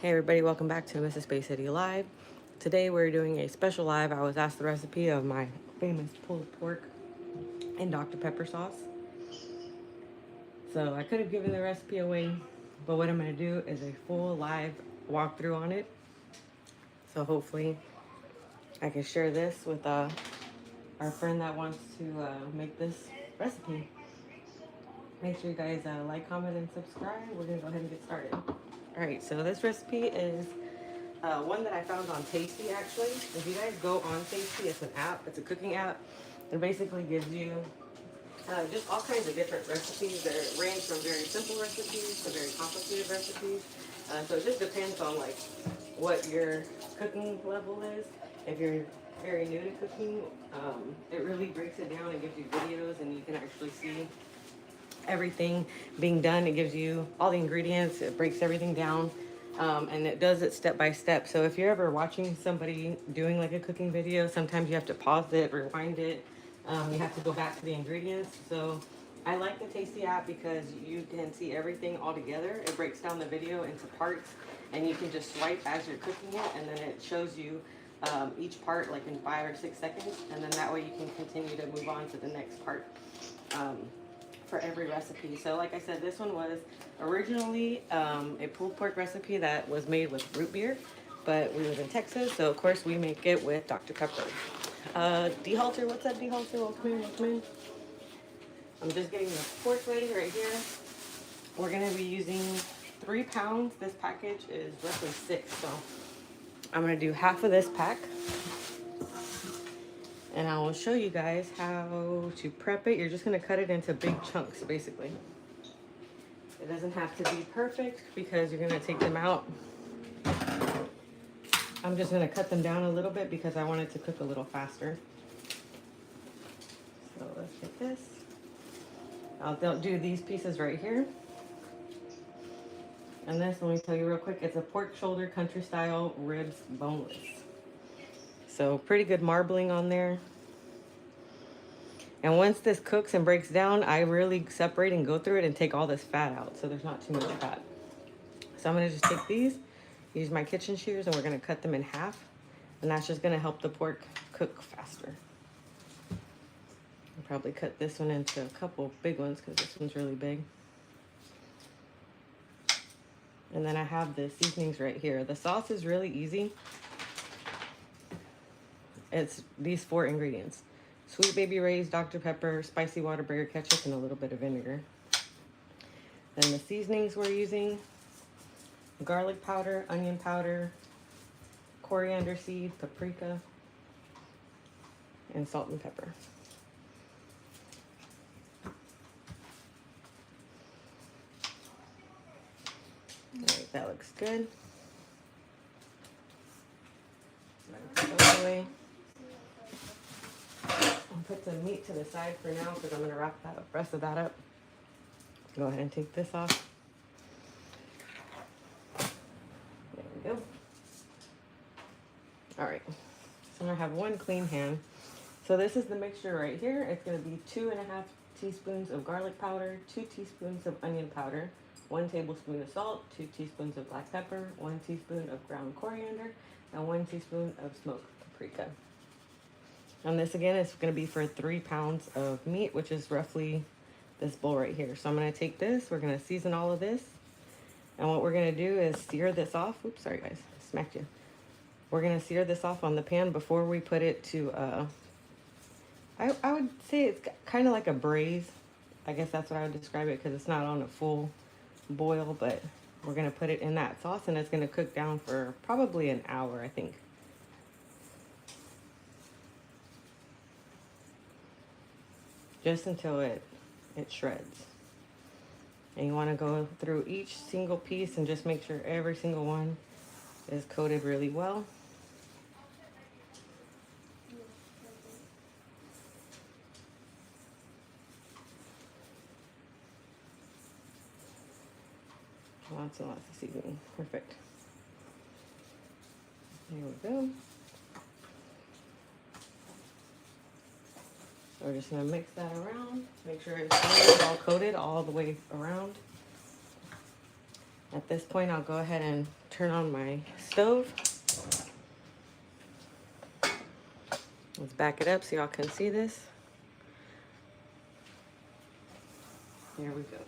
Hey everybody, welcome back to Mrs. Bay City Live. Today we're doing a special live. I was asked the recipe of my famous pulled pork and Dr. Pepper sauce. So I could have given the recipe away, but what I'm going to do is a full live walkthrough on it. So hopefully I can share this with our friend that wants to make this recipe. Make sure you guys like, comment, and subscribe. We're going to go ahead and get started. All right, so this recipe is one that I found on Tasty, actually. If you guys go on Tasty, it's an app. It's a cooking app. It basically gives you just all kinds of different recipes that range from very simple recipes to very complicated recipes. So it just depends on like what your cooking level is. If you're very new to cooking, it really breaks it down and gives you videos, and you can actually see everything being done. It gives you all the ingredients. It breaks everything down. And it does it step by step. So if you're ever watching somebody doing like a cooking video, sometimes you have to pause it, rewind it. You have to go back to the ingredients. So I like the Tasty app because you can see everything all together. It breaks down the video into parts, and you can just swipe as you're cooking it, and then it shows you each part like in 5 or 6 seconds, and then that way you can continue to move on to the next part. For every recipe. So like I said, this one was originally a pulled pork recipe that was made with root beer, but we live in Texas, so of course we make it with Dr. Pepper. Dehalter, what's up, Dehalter? Welcome in, welcome in. I'm just getting the pork ready right here. We're gonna be using 3 pounds. This package is roughly 6, so I'm gonna do half of this pack. And I will show you guys how to prep it. You're just gonna cut it into big chunks, basically. It doesn't have to be perfect because you're gonna take them out. I'm just gonna cut them down a little bit because I want it to cook a little faster. So let's get this. I'll do these pieces right here. And this, let me tell you real quick, it's a pork shoulder country style ribs boneless. So pretty good marbling on there. And once this cooks and breaks down, I really separate and go through it and take all this fat out, so there's not too much fat. So I'm gonna just take these, use my kitchen shears, and we're gonna cut them in half. And that's just gonna help the pork cook faster. I'll probably cut this one into a couple big ones because this one's really big. And then I have the seasonings right here. The sauce is really easy. It's these 4 ingredients: Sweet Baby Ray's, Dr. Pepper, spicy Whataburger ketchup, and a little bit of vinegar. Then the seasonings we're using: garlic powder, onion powder, coriander seed, paprika, and salt and pepper. All right, that looks good. I'll put some meat to the side for now because I'm going to wrap the rest of that up. Go ahead and take this off. There we go. All right, so I have 1 clean hand. So this is the mixture right here. It's going to be 2.5 teaspoons of garlic powder, 2 teaspoons of onion powder, 1 tablespoon of salt, 2 teaspoons of black pepper, 1 teaspoon of ground coriander, and 1 teaspoon of smoked paprika. And this again is going to be for 3 pounds of meat, which is roughly this bowl right here. So I'm going to take this, we're going to season all of this, and what we're going to do is sear this off. Oops, sorry guys, I smacked you. We're going to sear this off on the pan before we put it to, I would say it's kind of like a braise. I guess that's what I would describe it because it's not on a full boil, but we're going to put it in that sauce, and it's going to cook down for probably an hour, I think. Just until it shreds. And you want to go through each single piece and just make sure every single one is coated really well. Lots and lots of seasoning. Perfect. There we go. So we're just going to mix that around. Make sure it's all coated all the way around. At this point, I'll go ahead and turn on my stove. Let's back it up so y'all can see this. There we go.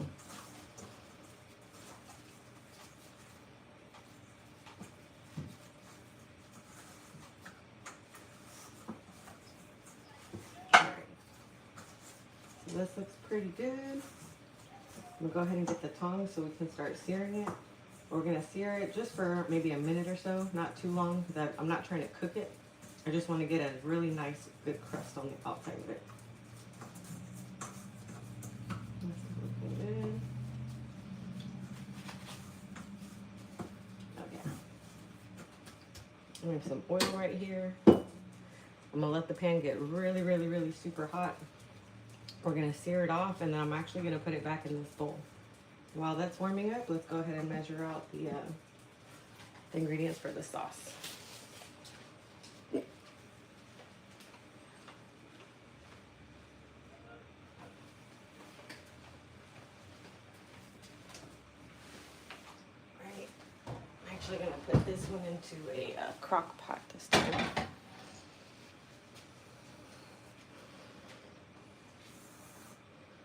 All right. So this looks pretty good. I'm gonna go ahead and get the tongs so we can start searing it. We're gonna sear it just for maybe a minute or so, not too long, because I'm not trying to cook it. I just want to get a really nice, good crust on the outside of it. Okay. I have some oil right here. I'm gonna let the pan get really, really, really super hot. We're gonna sear it off, and then I'm actually gonna put it back in this bowl. While that's warming up, let's go ahead and measure out the ingredients for the sauce. Right. I'm actually gonna put this one into a crock pot this time.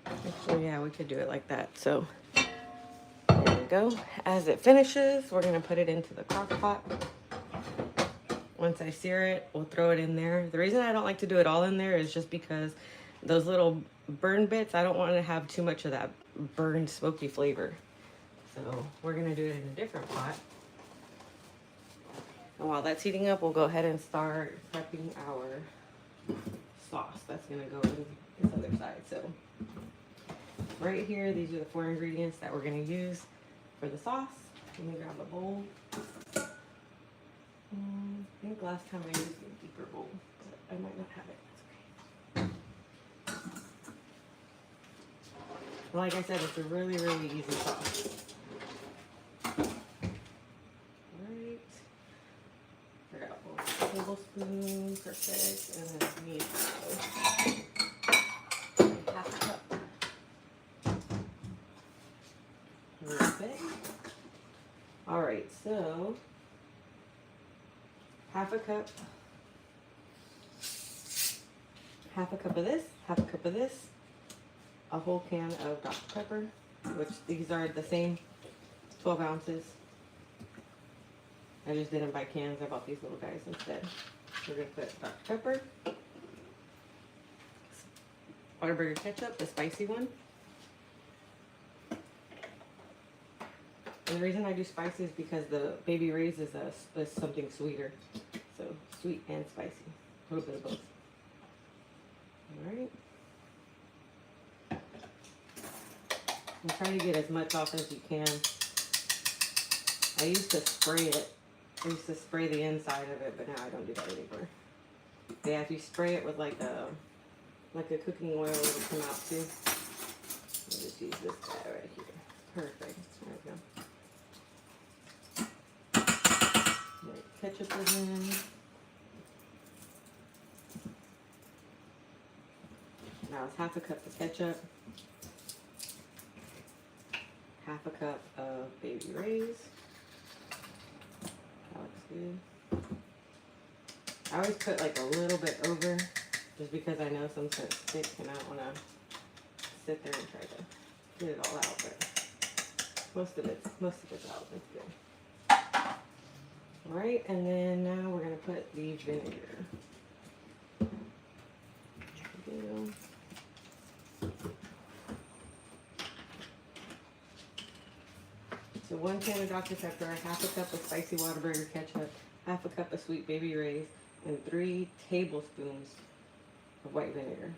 Actually, yeah, we could do it like that. So there we go. As it finishes, we're gonna put it into the crock pot. Once I sear it, we'll throw it in there. The reason I don't like to do it all in there is just because those little burn bits, I don't want to have too much of that burned smoky flavor. So we're gonna do it in a different pot. And while that's heating up, we'll go ahead and start prepping our sauce. That's gonna go in this other side. So right here, these are the 4 ingredients that we're gonna use for the sauce. Let me grab a bowl. I think last time I used a deeper bowl, but I might not have it. That's okay. Like I said, it's a really, really easy sauce. Alright. Forgot one tablespoon, perfect, and then we need half a cup. Perfect. Alright, so half a cup of this, half a cup of this, a whole can of Dr. Pepper, which these are the same 12 ounces. I just didn't buy cans, I bought these little guys instead. We're gonna put Dr. Pepper, Whataburger ketchup, the spicy one. And the reason I do spicy is because the Baby Ray's is something sweeter. So sweet and spicy. A little bit of both. Alright. I'm trying to get as much off as you can. I used to spray it. I used to spray the inside of it, but now I don't do that anymore. Yeah, if you spray it with like a cooking oil, it'll come out too. I'll just use this guy right here. Perfect. There we go. Ketchup is in. Now it's half a cup of ketchup, half a cup of Baby Ray's. That looks good. I always put like a little bit over, just because I know some stuff's thick and I don't want to sit there and try to get it all out. But most of it's out. That's good. All right, and then now we're gonna put the vinegar. So 1 can of Dr. Pepper, half a cup of spicy Whataburger ketchup, half a cup of sweet Baby Ray's, and 3 tablespoons of white vinegar.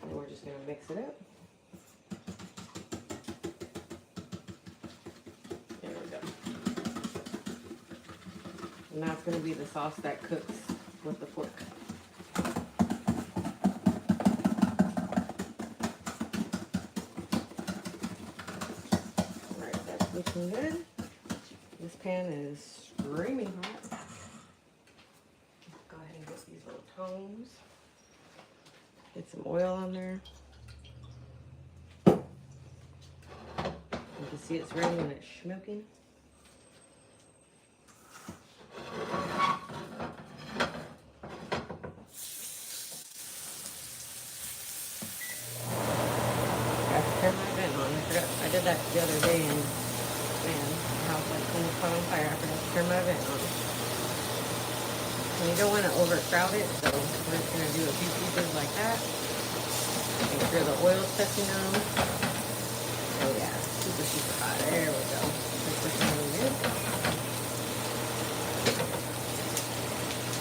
And we're just gonna mix it up. There we go. And that's going to be the sauce that cooks with the pork. Alright, that's looking good. This pan is screaming hot. combs. Get some oil on there. You can see it's ready when it's smoking. Turn my vent on. I did that the other day, and man, the house like almost caught on fire. I forgot to turn my vent on. And you don't want to overcrowd it, so we're just gonna do a few pieces like that. Make sure the oil's touching them. Oh yeah, super super hot. There we go.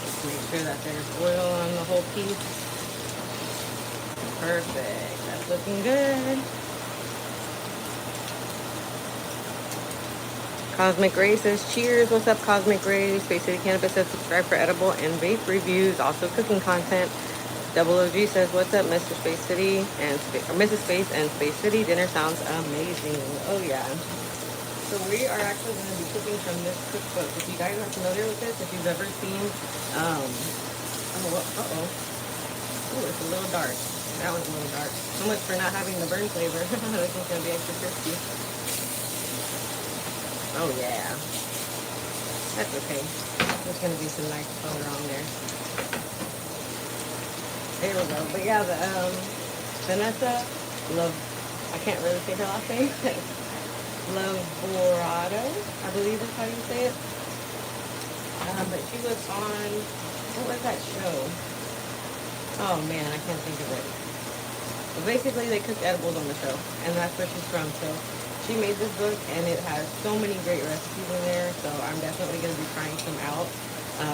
Just make sure that there's oil on the whole piece. Perfect. That's looking good. Cosmic Ray says, cheers. What's up, Cosmic Ray? Space City Cannabis says, subscribe for edible and vape reviews, also cooking content. Double OG says, what's up, Mr. Space City and Mrs. Space and Space City? Dinner sounds amazing. Oh, yeah. So we are actually going to be cooking from this cookbook. If you guys are familiar with this, if you've ever seen, oh, it's a little dark. That one's a little dark. So much for not having the burn flavor. This one's going to be extra crispy. Oh yeah, that's okay. There's gonna be some nice color on there. There we go. But yeah, the Vanessa Love, I can't really say her last name. Lavorado, I believe is how you say it. But she was on, what was that show? Oh man, I can't think of it. But basically, they cook edibles on the show, and that's where she's from. So she made this book, and it has so many great recipes in there, so I'm definitely going to be trying some out.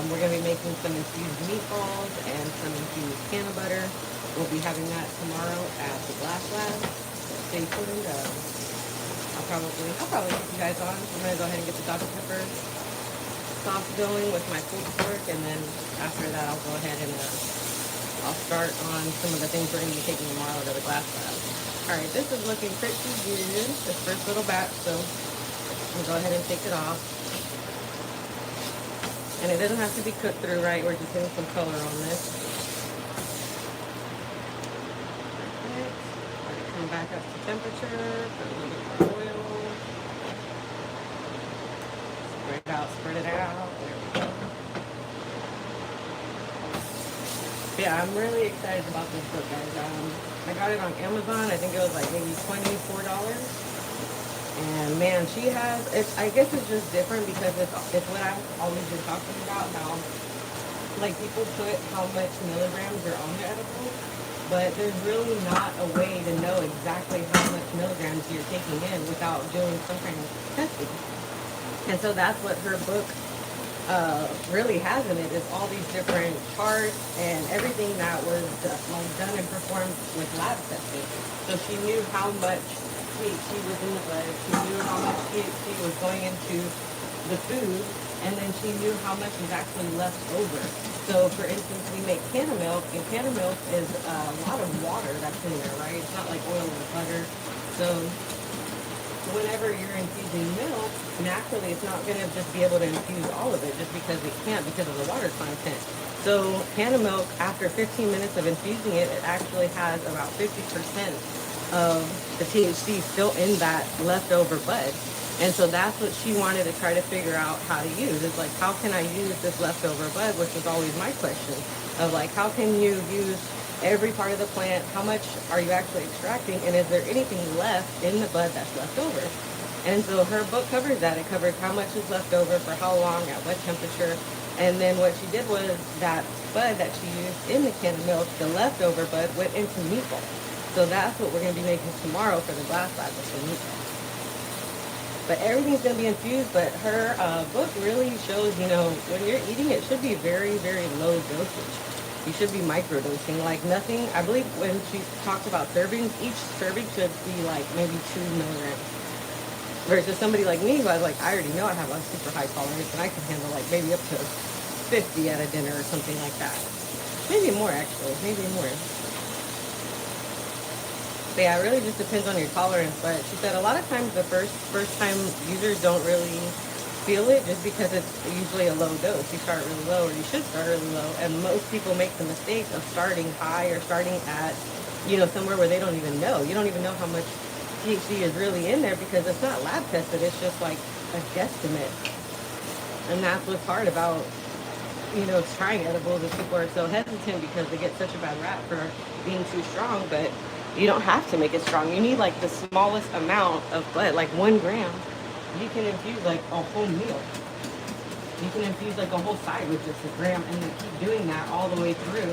We're going to be making some infused meatballs and some infused canna butter. We'll be having that tomorrow at the Glass Lab. So stay tuned. I'll probably keep you guys on. I'm going to go ahead and get the Dr. Pepper sauce going with my pulled pork, and then after that I'll go ahead and I'll start on some of the things we're going to be taking tomorrow to the Glass Lab. Alright, this is looking pretty good, this first little batch, so I'll go ahead and take it off. And it doesn't have to be cooked through, right? We're just getting some color on this. Perfect. Let it come back up to temperature, put a little bit more oil. Spread it out. There we go. Yeah, I'm really excited about this book, guys. I got it on Amazon. I think it was like maybe $24. And man, she has, I guess it's just different because it's what I've always been talking about, how like people put how much milligrams are on the edible, but there's really not a way to know exactly how much milligrams you're taking in without doing some kind of testing. And so that's what her book really has in it, is all these different charts and everything that was done and performed with lab testing. So she knew how much THC was in the bud, she knew how much THC was going into the food, and then she knew how much was actually left over. So for instance, we make canna milk, and canna milk is a lot of water that's in there, right? It's not like oil or butter. So whenever you're infusing milk, naturally it's not going to just be able to infuse all of it just because it can't, because of the water content. So canna milk, after 15 minutes of infusing it, it actually has about 50% of the THC still in that leftover bud. And so that's what she wanted to try to figure out how to use. It's like, how can I use this leftover bud, which was always my question, of like, how can you use every part of the plant? How much are you actually extracting? And is there anything left in the bud that's left over? And so her book covers that. It covers how much is left over, for how long, at what temperature. And then what she did was that bud that she used in the canna milk, the leftover bud, went into meatballs. So that's what we're going to be making tomorrow for the Glass Lab, with the meatballs. But everything's going to be infused, but her book really shows, you know, when you're eating, it should be very, very low dosage. You should be microdosing, like nothing. I believe when she talks about servings, each serving should be like maybe 2 milligrams. Versus somebody like me, who I was like, I already know I have a super high tolerance, and I can handle like maybe up to 50 at a dinner or something like that. Maybe more, actually, maybe more. But yeah, it really just depends on your tolerance. But she said a lot of times the first time users don't really feel it just because it's usually a low dose. You start really low, or you should start really low. And most people make the mistake of starting high or starting at, somewhere where they don't even know. You don't even know how much THC is really in there because it's not lab tested. It's just like a guesstimate. And that's what's hard about, trying edibles, is people are so hesitant because they get such a bad rap for being too strong. But you don't have to make it strong. You need like the smallest amount of bud, like 1 gram. You can infuse like a whole meal. You can infuse like a whole side with just 1 gram, and then keep doing that all the way through.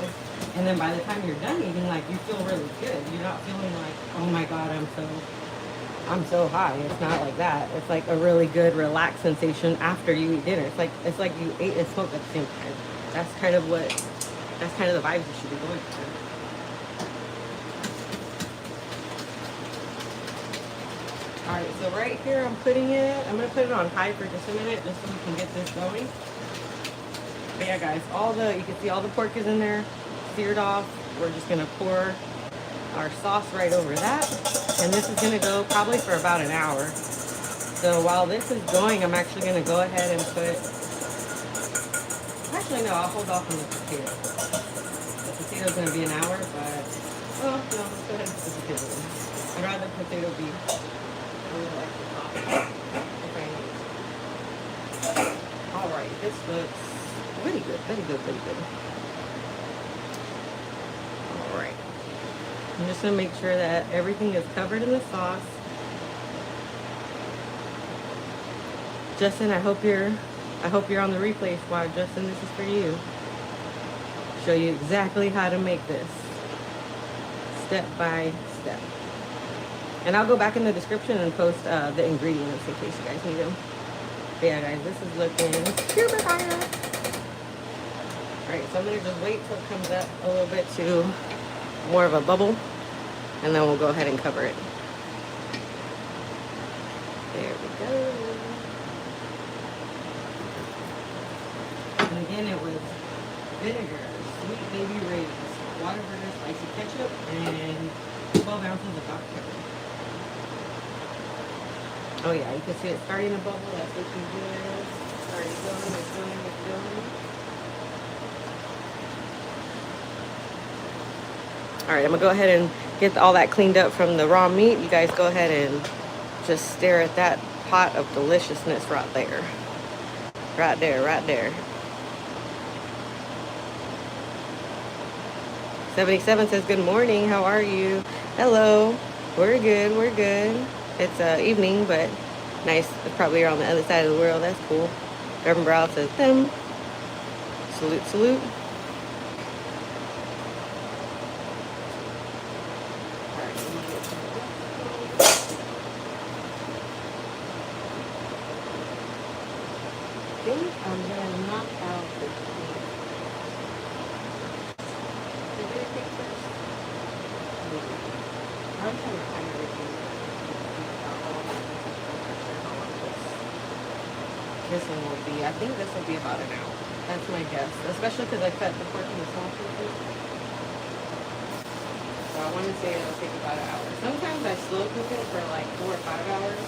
And then by the time you're done eating, like, you feel really good. You're not feeling like, oh my God, I'm so high. It's not like that. It's like a really good relaxed sensation after you eat dinner. It's like you ate and smoked at the same time. That's kind of the vibes you should be going for. All right, so right here I'm gonna put it on high for just a minute, just so we can get this going. But yeah, guys, you can see all the pork is in there, seared off. We're just gonna pour our sauce right over that, and this is gonna go probably for about an hour. So while this is going, I'm actually gonna go ahead and actually no, I'll hold off on the potato. The potato's gonna be an hour, but no, let's go ahead and put the potato in. I'd rather the potato be a little extra soft. Okay. All right, this looks really good, very good, very good. All right. I'm just gonna make sure that everything is covered in the sauce. Justin, I hope you're on the replay squad. Justin, this is for you. Show you exactly how to make this, step by step. And I'll go back in the description and post the ingredients in case you guys need them. But yeah, guys, this is looking super fire. All right, so I'm gonna just wait till it comes up a little bit to more of a bubble, and then we'll go ahead and cover it. There we go. And again, it was vinegar, Sweet Baby Ray's, Whataburger spicy ketchup, and 12 ounces of Dr. Pepper. Oh yeah, you can see it starting to bubble. That's what you do. It's already going, it's going, it's going. All right, I'm gonna go ahead and get all that cleaned up from the raw meat. You guys go ahead and just stare at that pot of deliciousness right there. Right there, right there. 77 says, good morning, how are you? Hello, we're good, we're good. It's evening, but nice. Probably you're on the other side of the world, that's cool. Reverend Brow says, them. Salute, salute. I think I'm gonna knock out the cake. Did you take first? I'm trying to find everything. This one will be, I think this will be about an hour. That's my guess. Especially because I cut the pork in the sauce with it. So I want to say it'll take about an hour. Sometimes I slow cook it for like 4 or 5 hours.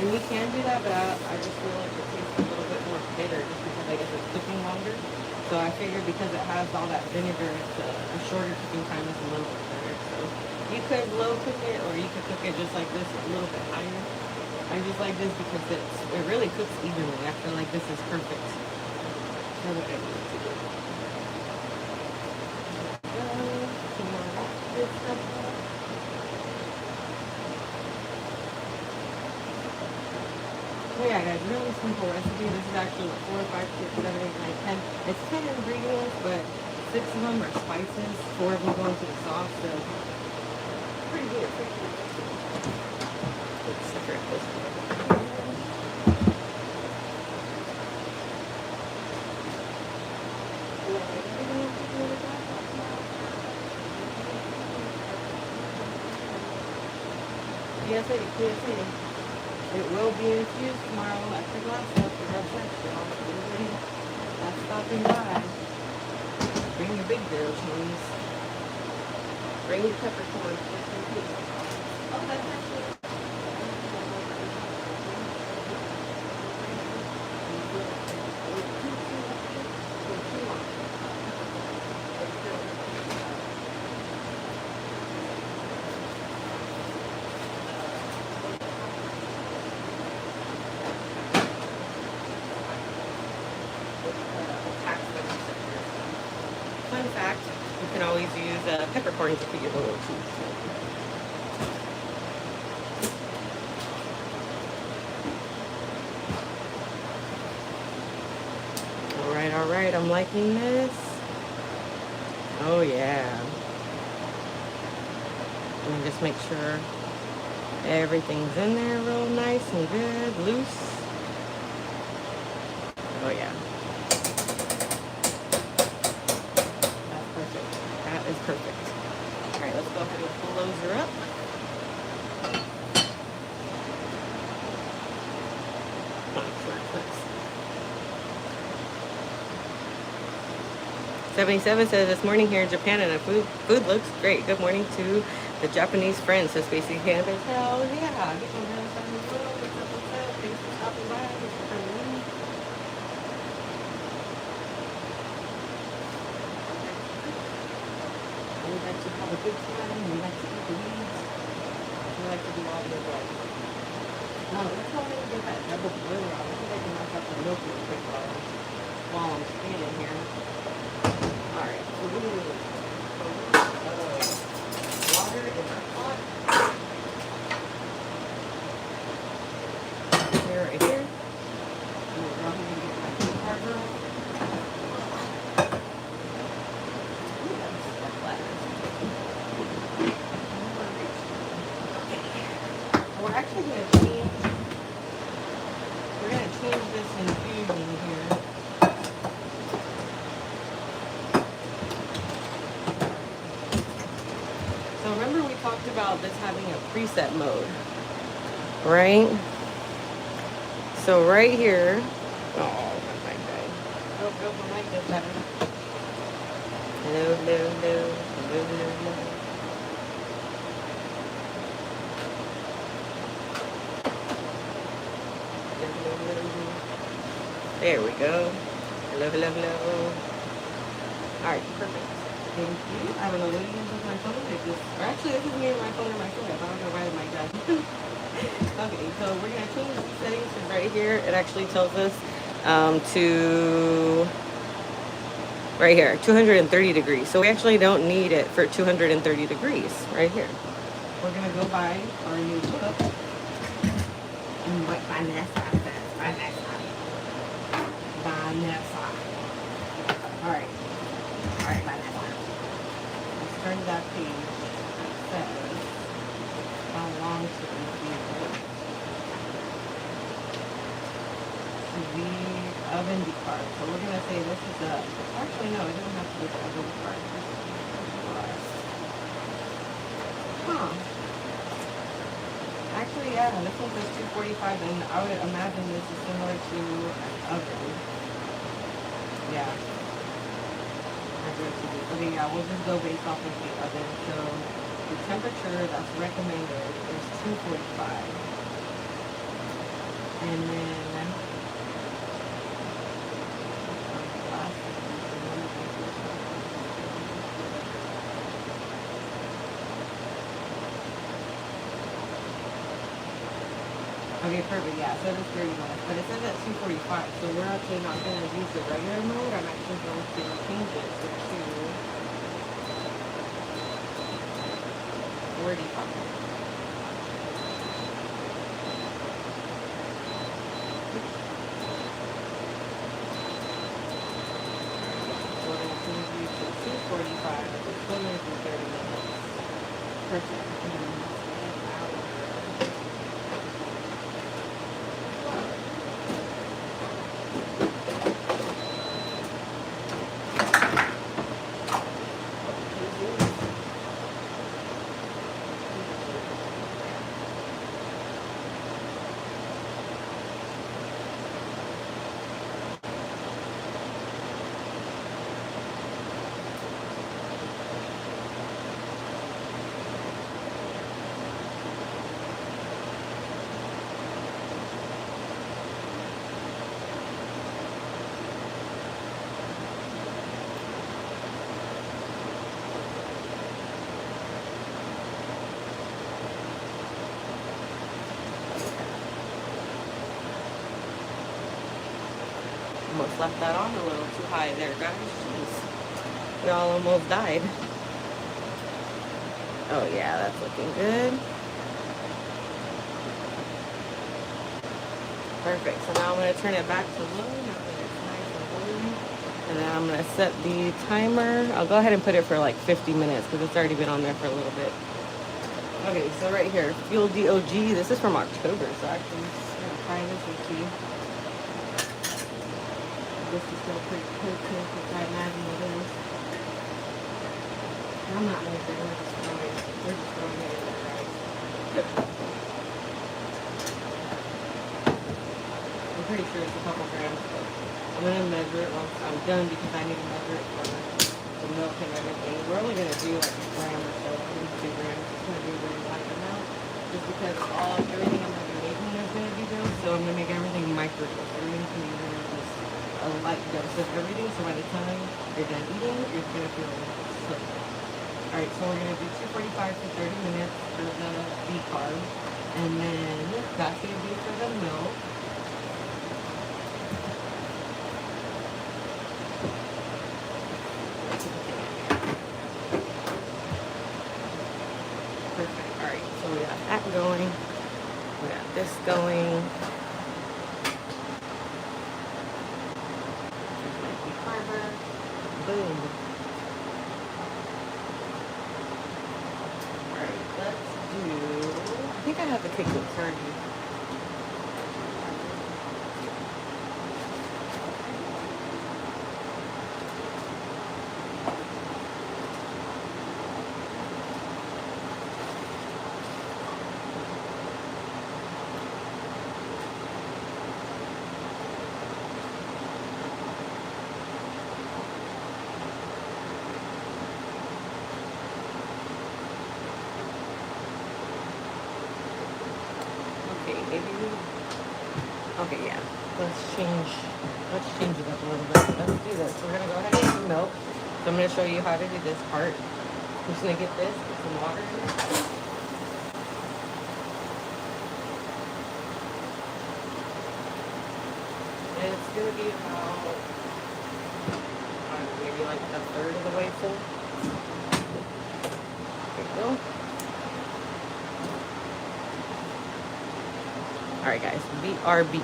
And you can do that, but I just feel like it tastes a little bit more bitter just because I guess it's cooking longer. So I figured because it has all that vinegar, it's a shorter cooking time is a little bit better. So you could low cook it, or you could cook it just like this, a little bit higher. I just like this because it really cooks evenly. I feel like this is perfect for what I need to do. Oh yeah, guys, really simple recipe. This is actually 4, 5, 6, 7, 8, 9, 10. It's 10 ingredients, but 6 of them are spices. 4 of them go into the sauce, so pretty good. Let's separate this one. PSA. It will be infused tomorrow at the glass house for our section. Everybody that's stopping by. Bring your big girl cheese. Bring your peppercorn. Oh, that's actually. fun fact, you can always use peppercorns if you get a little too sweet. All right, I'm liking this. Oh yeah. Let me just make sure everything's in there real nice and good, loose. Oh yeah. That's perfect. That is perfect. All right, let's go ahead and close her up. Nice. 77 says this morning here in Japan and the food looks great. Good morning to the Japanese friends. So Spacey Campus. Hell yeah. Get some real stuff as well. What's up? Thanks for stopping by. Thanks for coming in. We like to have a good time. We like to eat the weeds. We like to do all the above. No, let's go ahead and get that double boiler on. I think I can knock out the milk real quick while I'm standing here. Alright, so we need water in our pot. Here, right here. I'm going to go ahead and get my tea carver. We're actually going to change this infusion here. So remember we talked about this having a preset mode, right? So right here, oh my God. Oh, my mic does better. Hello. There we go. Hello. All right, perfect. Thank you. I have an illusion with my phone. Or actually, this is me and my phone and my phone. I don't know why my God. Okay, so we're gonna change these settings because right here it actually tells us to right here 230 degrees. So we actually don't need it for 230 degrees right here. We're gonna go by our new book and what Vanessa says. Vanessa. All right, Vanessa. Let's turn that page. It says how long to review it. The oven card. So we're gonna say this is a. Actually, no, it doesn't have to be the oven card. Huh. Actually, yeah, this one says 245, and I would imagine this is similar to an oven. Yeah. Okay, yeah, we'll just go based off of the oven. So the temperature that's recommended is 245. And then okay, perfect, yeah, so it's 30 minutes, but it says at 245, so we're actually not going to use the regular mode. I'm actually going to change it to 245. So we're going to change you to 245, which is still going to be 30 minutes. Perfect. Almost left that on a little too high there, guys. Jeez. We all almost died. Oh yeah, that's looking good. Perfect. So now I'm going to turn it back to low. Now that it's nice and golden. And then I'm going to set the timer. I'll go ahead and put it for like 50 minutes because it's already been on there for a little bit. Okay, so right here, Fuel DOG. This is from October, so actually I'm just going to try this and see. This is still pretty potent, which I imagine it is. I'm not making it. We're just throwing it in there, right? I'm pretty sure it's a couple grams, but I'm going to measure it once I'm done because I need to measure it for the milk and everything. We're only going to do like a gram or so, maybe 2 grams. It's going to be a really light amount just because everything I'm going to be making is going to be dose. So I'm going to make everything micro dose. Everything's going to be just a light dose of everything. So by the time you're done eating, you're going to feel so good. Alright, so we're going to do 245 for 30 minutes for the B carb. And then that's going to be for the milk. Perfect. Alright, so we got that going. We got this going. Boom. Alright, let's do... I think I have to take the turkey. Okay, yeah. Let's change it up a little bit. Let's do this. We're gonna go ahead and get some milk. So I'm gonna show you how to do this part. I'm just gonna get this, put some water in it. And it's gonna be about maybe like a third of the way full. There we go. Alright guys, BRB.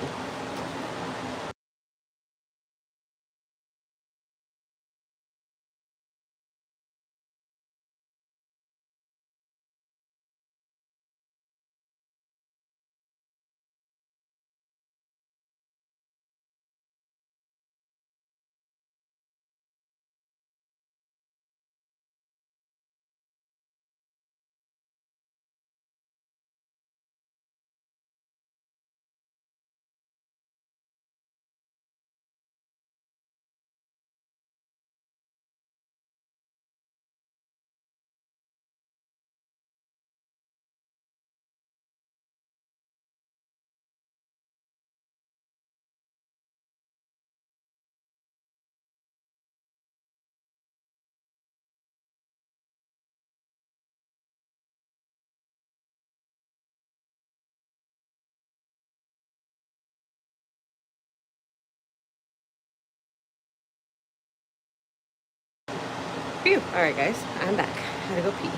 Phew. Alright guys, I'm back. Had to go pee.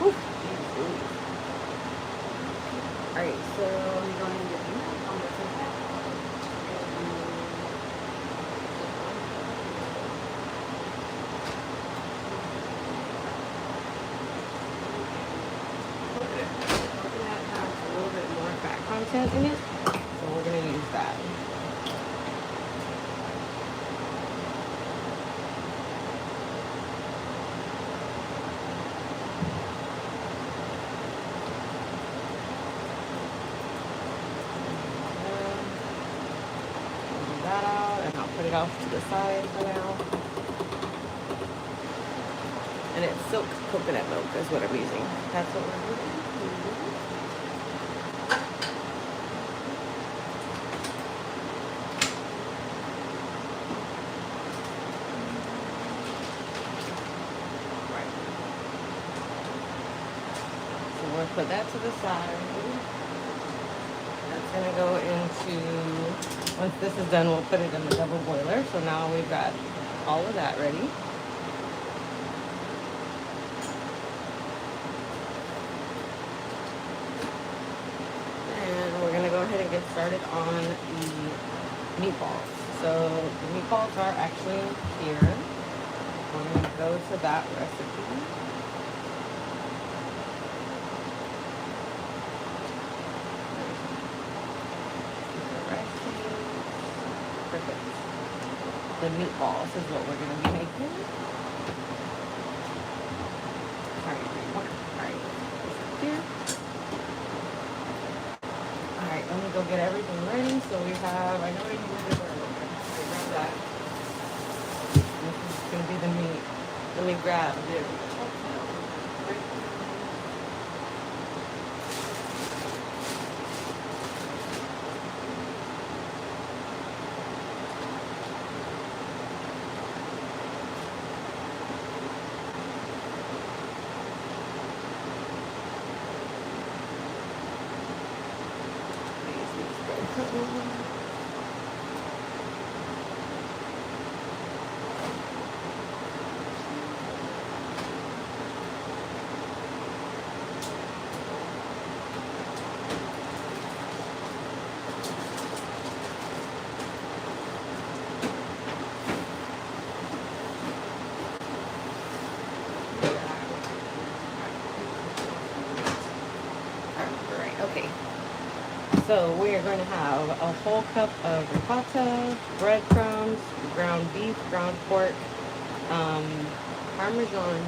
Whew. Alright, so you're going to get milk on the top. Coconut has a little bit more fat content in it, so we're going to use that. That out, and I'll put it off to the side for now. And it's silk coconut milk is what I'm using. That's what we're doing. Right. So we'll put that to the side. That's gonna go into, once this is done, we'll put it in the double boiler. So now we've got all of that ready. started on the meatballs. So the meatballs are actually here. We're going to go to that recipe. Perfect. The meatballs is what we're going to be making. Alright, here. Alright, let me go get everything ready. So we have, I know I need to grab that. This is going to be the meat. Let me grab it. Okay, so we are going to have a whole cup of ricotta, breadcrumbs, ground beef, ground pork, Parmesan,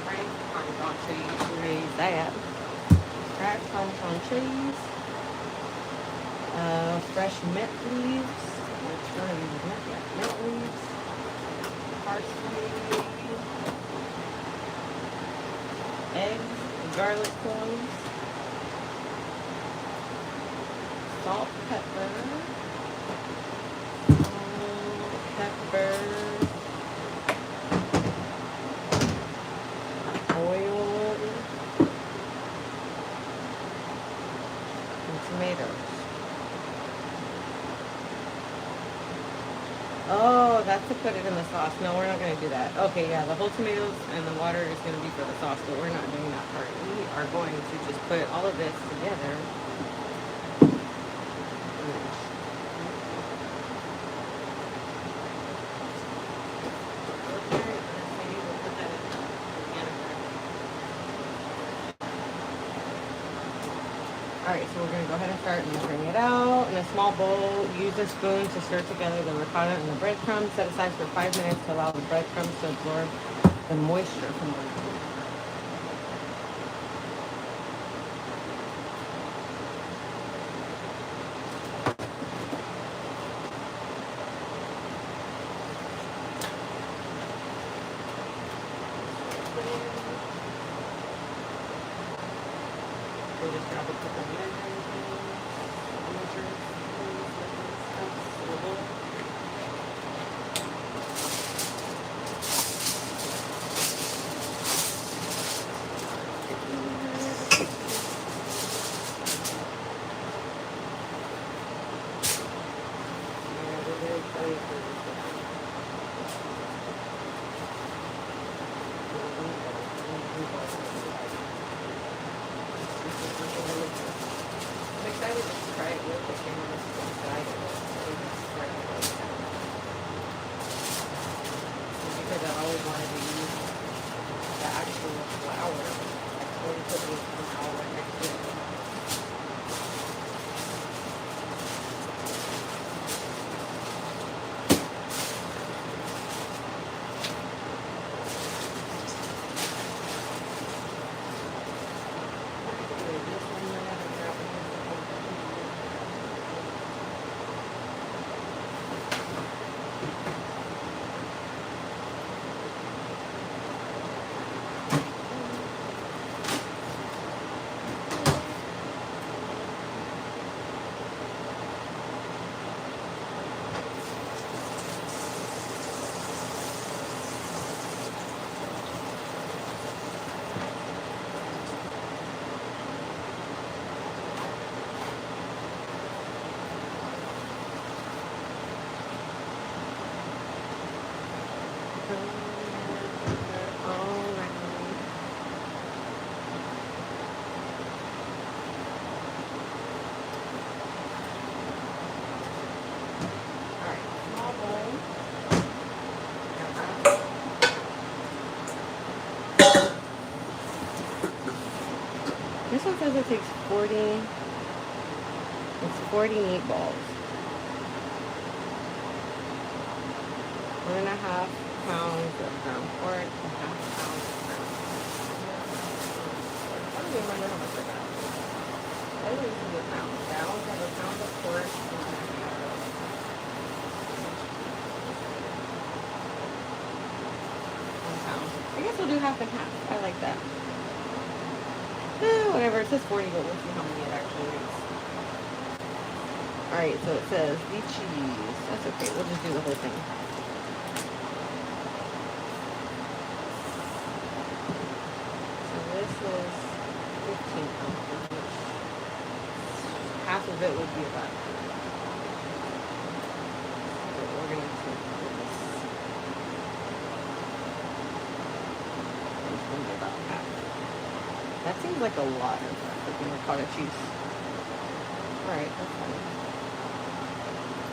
cracked Parmesan cheese, raise that, cracked Parmesan cheese, fresh mint leaves, which one of these is mint? Yeah, mint leaves, parsley, eggs, garlic cloves, salt, pepper, oil, and tomatoes. Oh, that's to put it in the sauce. No, we're not going to do that. Okay, yeah, the whole tomatoes and the water is going to be for the sauce, but we're not doing that part. We are going to just put all of this together. Alright, so we're going to go ahead and start measuring it out. In a small bowl, use a spoon to stir together the ricotta and the breadcrumbs. Set aside for 5 minutes to allow the breadcrumbs to absorb the moisture from the we'll just grab a couple of I'm excited to try it with the camera inside because I've always wanted to use the actual flour. I always put this flour right next to it. it says it takes 40. It's 40 meatballs. 1.5 pounds of ground pork, a half pound of ground pork. I don't even remember how much I got. I didn't even see a pound. I always have a pound of pork and then I have 1 pound. I guess we'll do half and half. I like that. Whatever, it says 40, but we'll see how many it actually makes. Alright, so it says the cheese. That's okay, we'll just do the whole thing. So this is 15 ounces, which half of it would be about. So we're going to take this. It's going to be about half. That seems like a lot of freaking ricotta cheese. Alright, that's fine.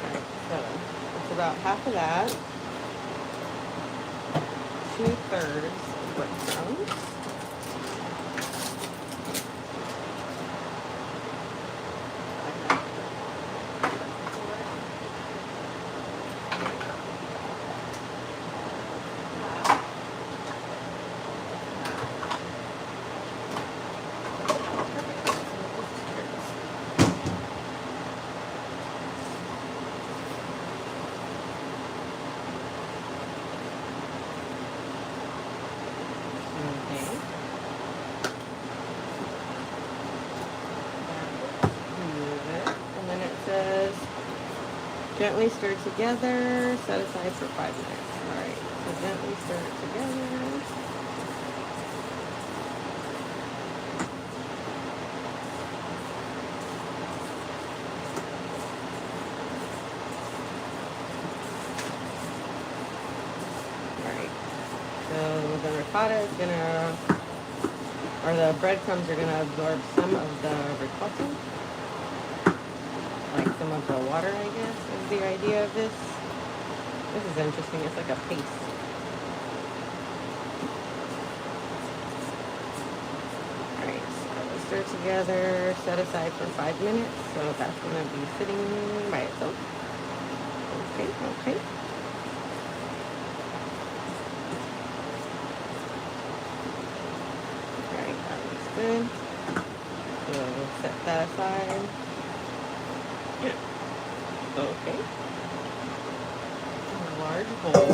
Alright, so it's about half of that. 2/3 of breadcrumbs. Gently stir together, set aside for 5 minutes. Alright, so gently stir it together. Alright, so the ricotta is gonna, or the breadcrumbs are gonna absorb some of the ricotta. Like some of the water, I guess, is the idea of this. This is interesting. It's like a paste. Alright, so stir together, set aside for 5 minutes. So that's going to be sitting by itself. Okay, okay. Alright, that looks good. So set that aside. Okay. A large bowl.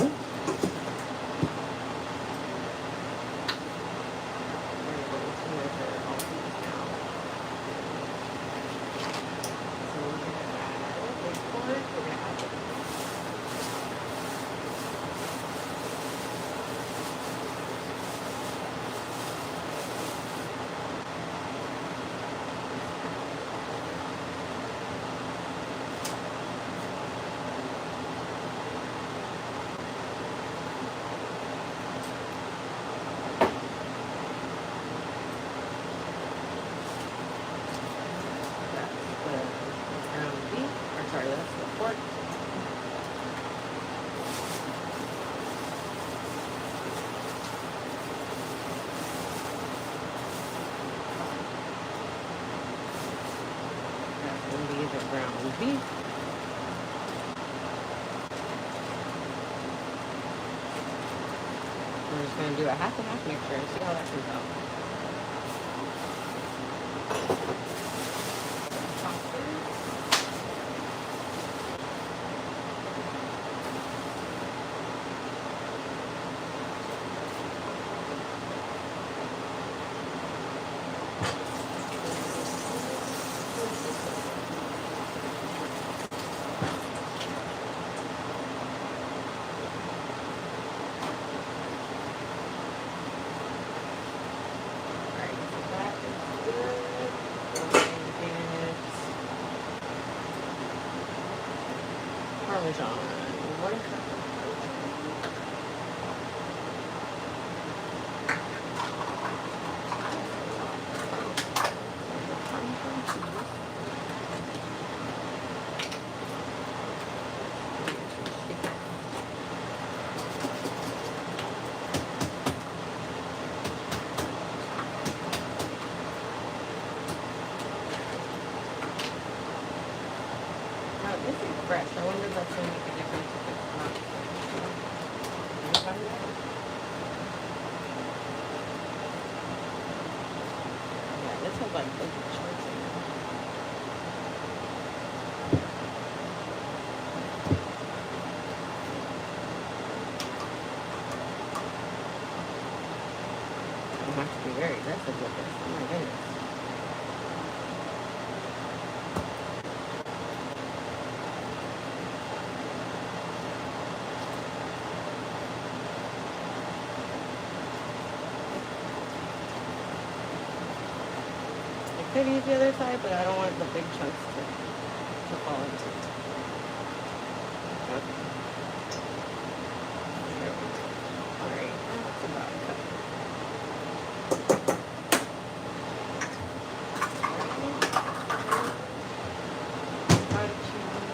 Ground beef. We're just going to do a half and half mixture and see how that comes out. Parmesan. What is that? This is fresh. I wonder if that's going to make a difference if it's not fresh. Can you find that? Yeah, this has like big chunks in it. I have to be very aggressive with this. Oh my goodness. I could use the other side, but I don't want the big chunks to fall into it. Okay. There we go. Alright, that's about cut. Cottage cheese,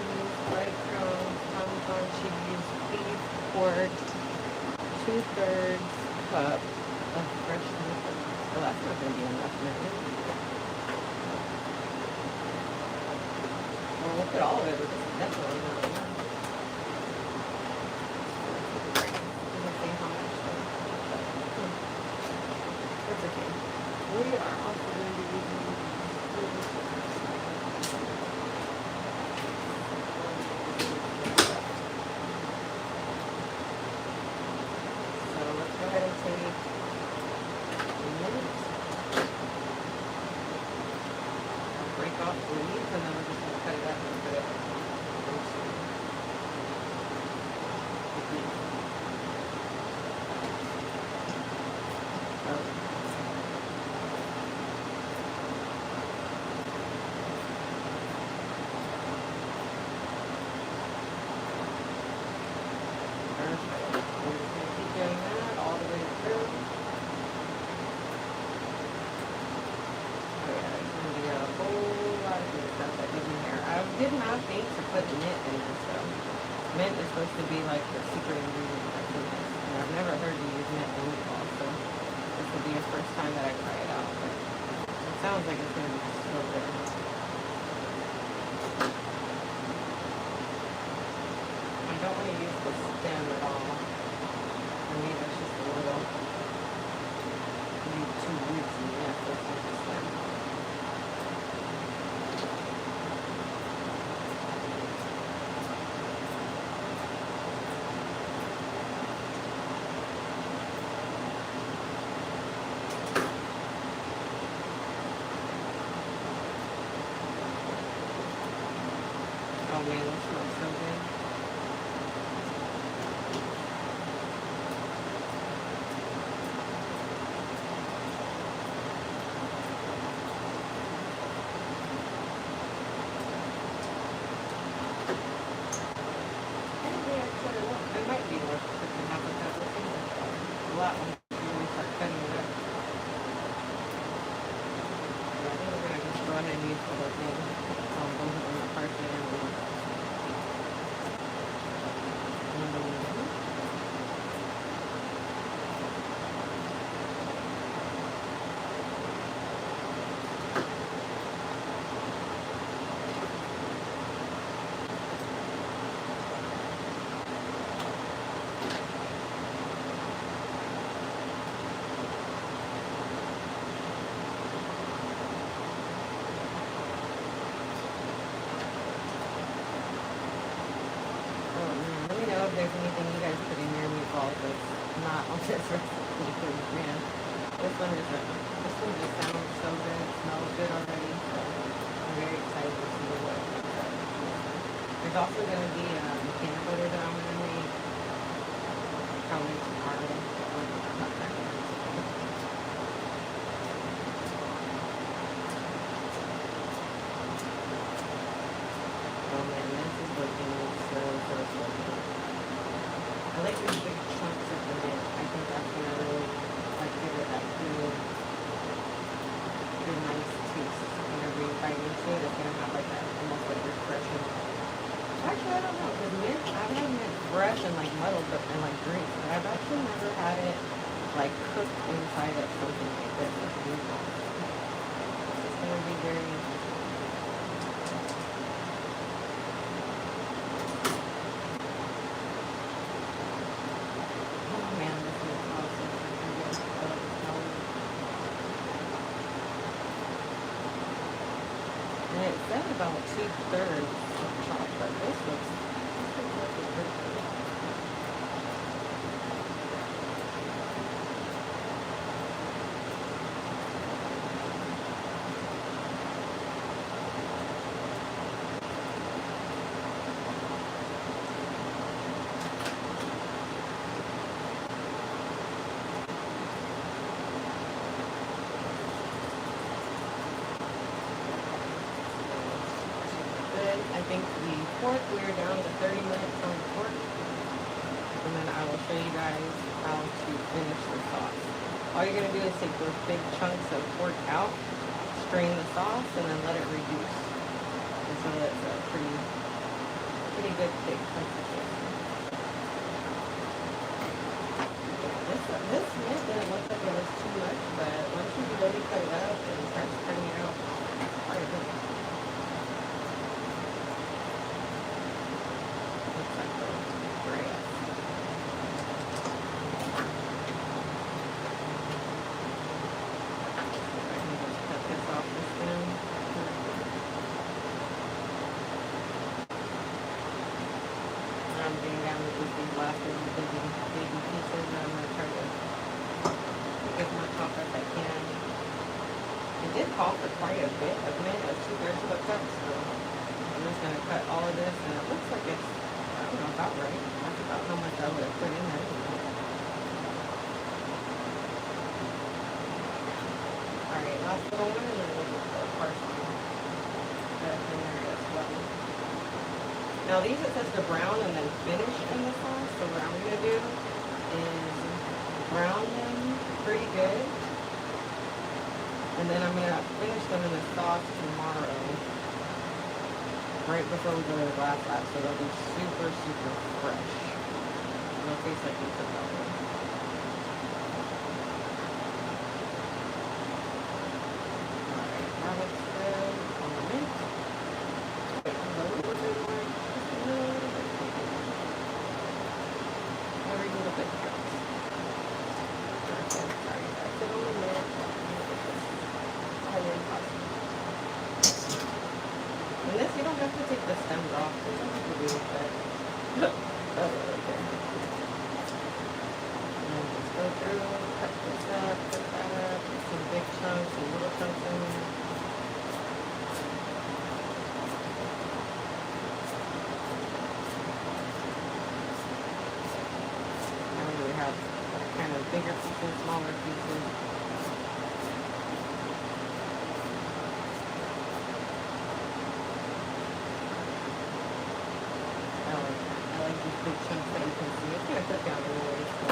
breadcrumbs, Parmesan cheese, beef, pork, 2/3 cup of fresh tomatoes. Well, that's not going to be enough, man. Well, we'll put all of it, but this is definitely not enough. Let's see how much though. That's okay. We are also going to be using so let's go ahead and take a minute, break off the leaves, and then we're just going to cut it up and put it into the beef. Perfect. We're just going to keep doing that all the way through. Oh yeah, there's going to be a whole lot of good stuff that goes in here. I did not think to put mint in this though. Mint is supposed to be like the secret ingredient that's in this. And I've never heard you use mint in meatballs, so this will be the first time that I try it out. But it sounds like it's going to be so good. I don't want to use the stem at all. For me, that's just a little maybe too rootsy. Yeah, let's use the stem. Oh man, that smells so good. It might be worth cooking half of that with a lot when you start cutting it up. But I think we're gonna just go ahead and use the whole thing. Both of them are parsley and onion. Let me know if there's anything you guys put in your meatballs that's not on this recipe, because man, this one just sounds so good. It smells good already. So I'm very excited to see what it comes out. There's also going to be peanut butter that I'm going to make. Probably tomorrow. I'm not trying to. Oh man, this is looking so good. I like these big chunks of the mint. I think that's gonna really like give it that good nice taste. Whenever you bite into it, it's gonna have like that almost like refreshing. Actually, I don't know, because mint, I've had mint fresh and like muddled but and like drinks, but I've actually never had it like cooked inside of something like this. Like meatballs. It's gonna be very interesting. 2/3 of chocolate. This looks pretty good. I think the pork, we're down to 30 minutes on the pork. And then I will show you guys how to finish the sauce. All you're going to do is take those big chunks of pork out, strain the sauce, and then let it reduce. And so that's a pretty good thick consistency. This meat didn't look like it was too much, but once you really cut it up and start spreading it out, it's quite a bit. I'm getting down to these last baby pieces, and I'm going to try to get as much off as I can. It did call for quite a bit of mint, 2/3 of a cup, so I'm just going to cut all of this, and it looks like it's, I don't know, about right. That's about how much I would have put in there. Alright, last little one, and then we'll get the parsley that's in there as well. Now these, it says to brown and then finish in the sauce. So what I'm going to do is brown them pretty good. And then I'm going to finish them in the sauce tomorrow. Right before we go to the glass lab. So they'll be super, super fresh. They'll taste like pizza probably. Alright, now let's go on the mint. And this, you don't have to take the stems off. There's nothing to do with it. That's really good. And then just go through, cut this up, put that up, put some big chunks, some little chunks in there. And we have kind of bigger pieces, smaller pieces. Big chunks that you can see. It's going to cook down anyway. So.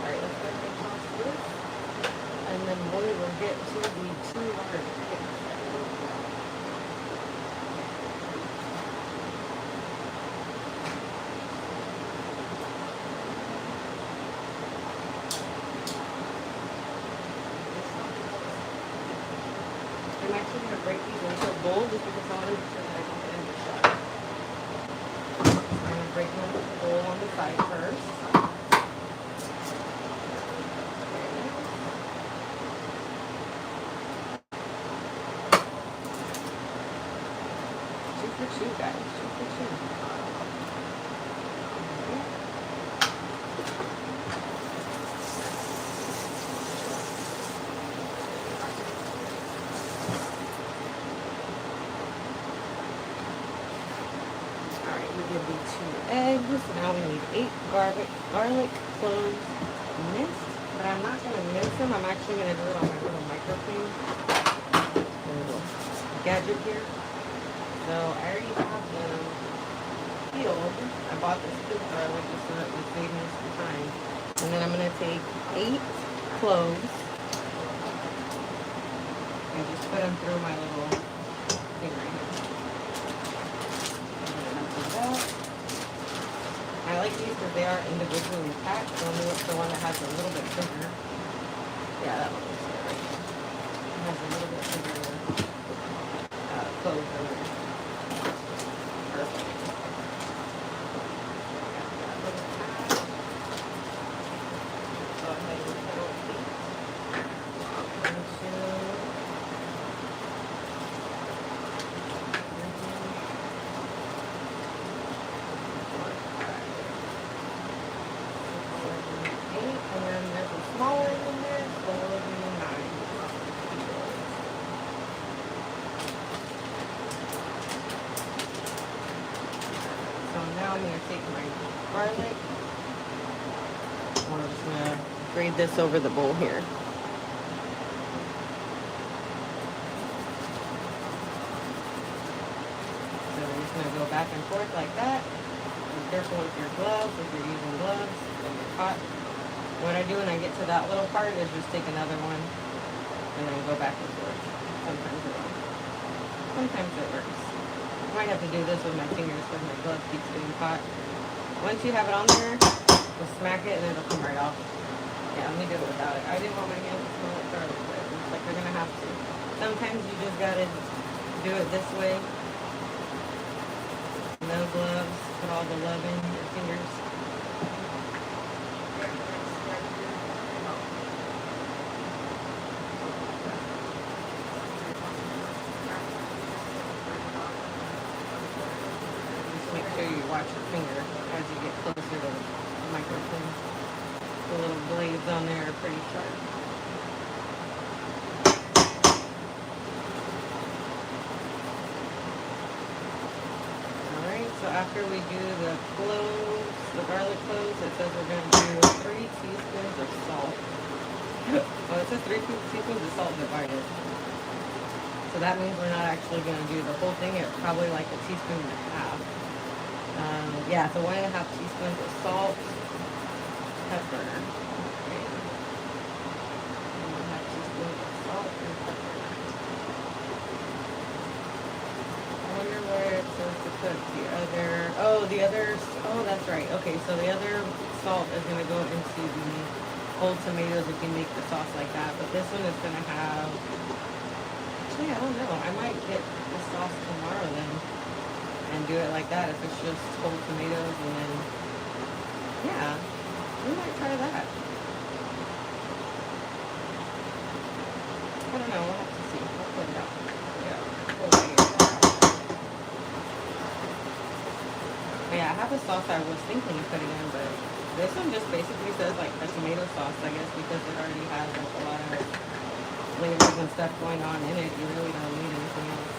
Alright, let's go ahead and toss this. And then we will get to the 2 large cakes. I'm actually going to break these into a bowl just because I want to make sure that I don't get any shot. Break them into the bowl on the side first. Two for two, guys. 2 for 2. Eggs. Now we need 8 garlic, cloves, minced. But I'm not going to mince them. I'm actually going to do it on my little microplane. Little gadget here. So I already have them peeled. I bought this peeled garlic just so that would save me some time. And then I'm going to take 8 cloves and just put them through my little thing right here. I like these because they are individually packed, so only look the one that has a little bit bigger. Yeah, that one looks good right here. It has a little bit bigger cloves in it. Perfect. Go ahead and put these into I'm gonna take my garlic. I'm just gonna grate this over the bowl here. So we're just gonna go back and forth like that. Be careful with your gloves if you're using gloves and you're caught. What I do when I get to that little part is just take another one and then go back and forth. Sometimes it works. Sometimes it works. I might have to do this with my fingers because my glove keeps getting caught. Once you have it on there, just smack it and it'll come right off. Yeah, let me do it without it. I didn't want my hands to smell like garlic, but it looks like they're gonna have to. Sometimes you just gotta do it this way. No gloves, put all the love in your fingers. Just make sure you watch your finger as you get closer to the microphone. The little blades on there are pretty sharp. Alright, so after we do the cloves, the garlic cloves, it says we're going to do 3 teaspoons of salt. Oh, it says 3 teaspoons of salt divided. So that means we're not actually going to do the whole thing. It's probably like a teaspoon and a half. Yeah, so 1.5 teaspoons of salt, pepper. Okay. 1.5 teaspoons of salt and pepper. I wonder where it says to put the other, oh, that's right. Okay, so the other salt is going to go into the whole tomatoes if you make the sauce like that. But this one is going to have, actually, I don't know. I might get the sauce tomorrow then and do it like that if it's just whole tomatoes and then, yeah, we might try that. I don't know. We'll have to see. We'll put it out. Yeah, we'll wait. Yeah, I have a sauce I was thinking of putting in, but this one just basically says like a tomato sauce, I guess, because it already has like a lot of flavors and stuff going on in it. You really don't need anything else.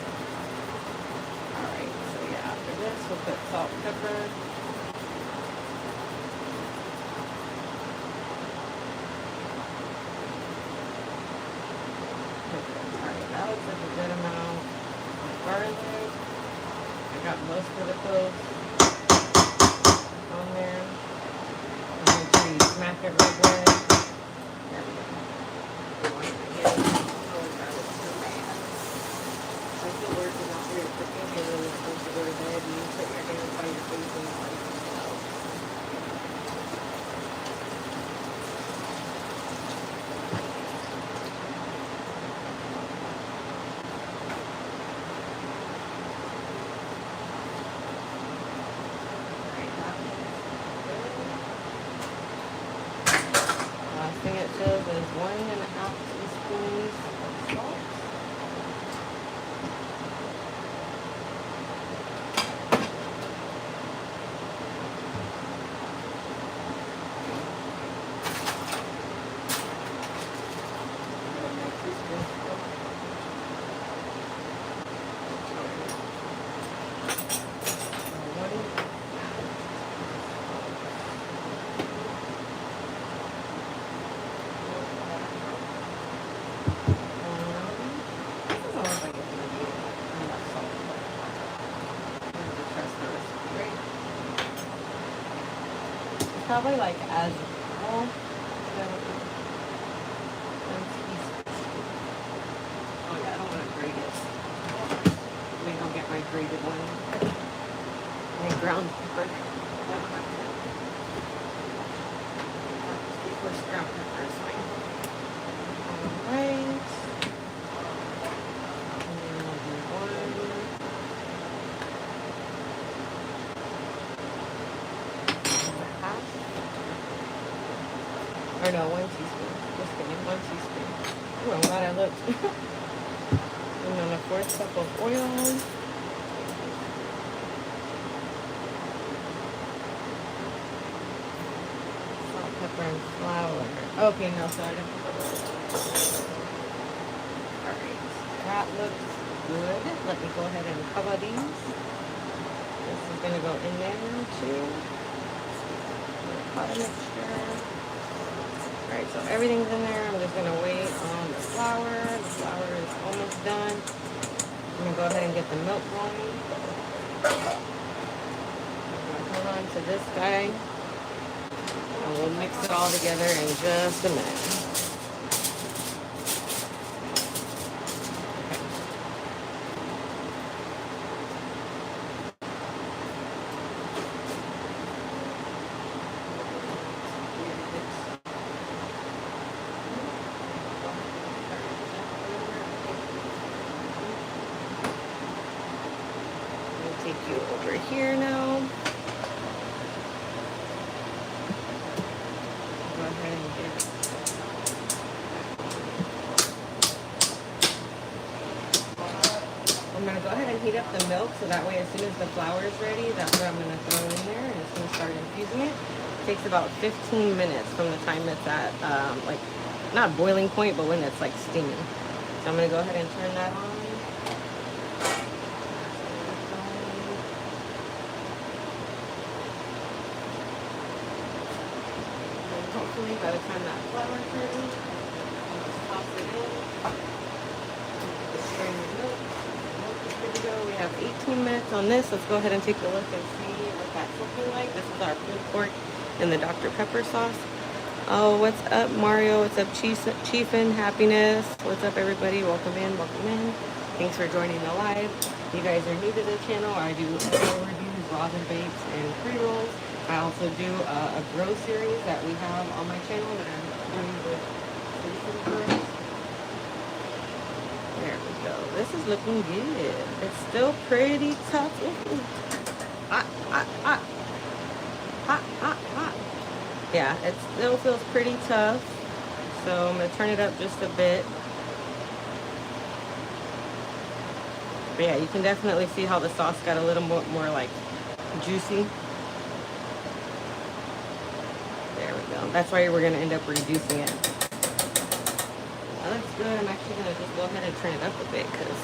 Alright, so yeah, after this we'll put salt and pepper. Alright, that looks like a good amount of garlic. I got most of the cloves on there. I'm going to smack it real good. There we go. Like the word is not very cooking, you're really supposed to go to bed and you put your hands on your face and all that stuff. Last thing it says is 1.5 teaspoons of salt. Probably like as well. Oh yeah, I don't want to grate it. Maybe I'll get my grated one. My ground pepper. First ground pepper is fine. Alright. And then we'll do one. Or no, 1 teaspoon. Just kidding, 1 teaspoon. Oh, I'm glad I looked. And then a 1/4 cup of oil. Salt, pepper, and flour. Okay, no, so I didn't put oil. Alright, that looks good. Let me go ahead and cover these. This is gonna go in there too. Pot of mixture. Alright, so everything's in there. I'm just gonna wait on the flour. The flour is almost done. I'm gonna go ahead and get the milk going. Hold on to this guy. And we'll mix it all together in just a minute. Take you over here now. Go ahead and get I'm gonna go ahead and heat up the milk so that way as soon as the flour is ready, that's what I'm gonna throw in there and it's gonna start infusing it. It takes about 15 minutes from the time it's at like not boiling point, but when it's like steaming. So I'm gonna go ahead and turn that on. Hopefully by the time that flour is ready, I'll just toss it in. Strain the milk. Milk is good to go. We have 18 minutes on this. Let's go ahead and take a look and see what that's looking like. This is our pulled pork in the Dr. Pepper sauce. Oh, what's up, Mario? What's up, Chiefin? Happiness. What's up, everybody? Welcome in. Welcome in. Thanks for joining the live. If you guys are new to the channel, I do meal reviews, rosin bakes, and pre-rolls. I also do a grow series that we have on my channel that I'm doing with Citizen Girls. There we go. This is looking good. It's still pretty tough. Ooh. Hot, hot, hot. Hot, hot, hot. Yeah, it still feels pretty tough. So I'm going to turn it up just a bit. But yeah, you can definitely see how the sauce got a little more like juicy. That's why we're going to end up reducing it. That looks good. I'm actually going to just go ahead and turn it up a bit because it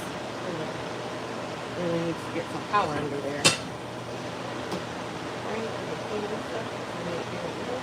really needs to get some power under there. Alright, I'm going to clean this up. I'm going to do this.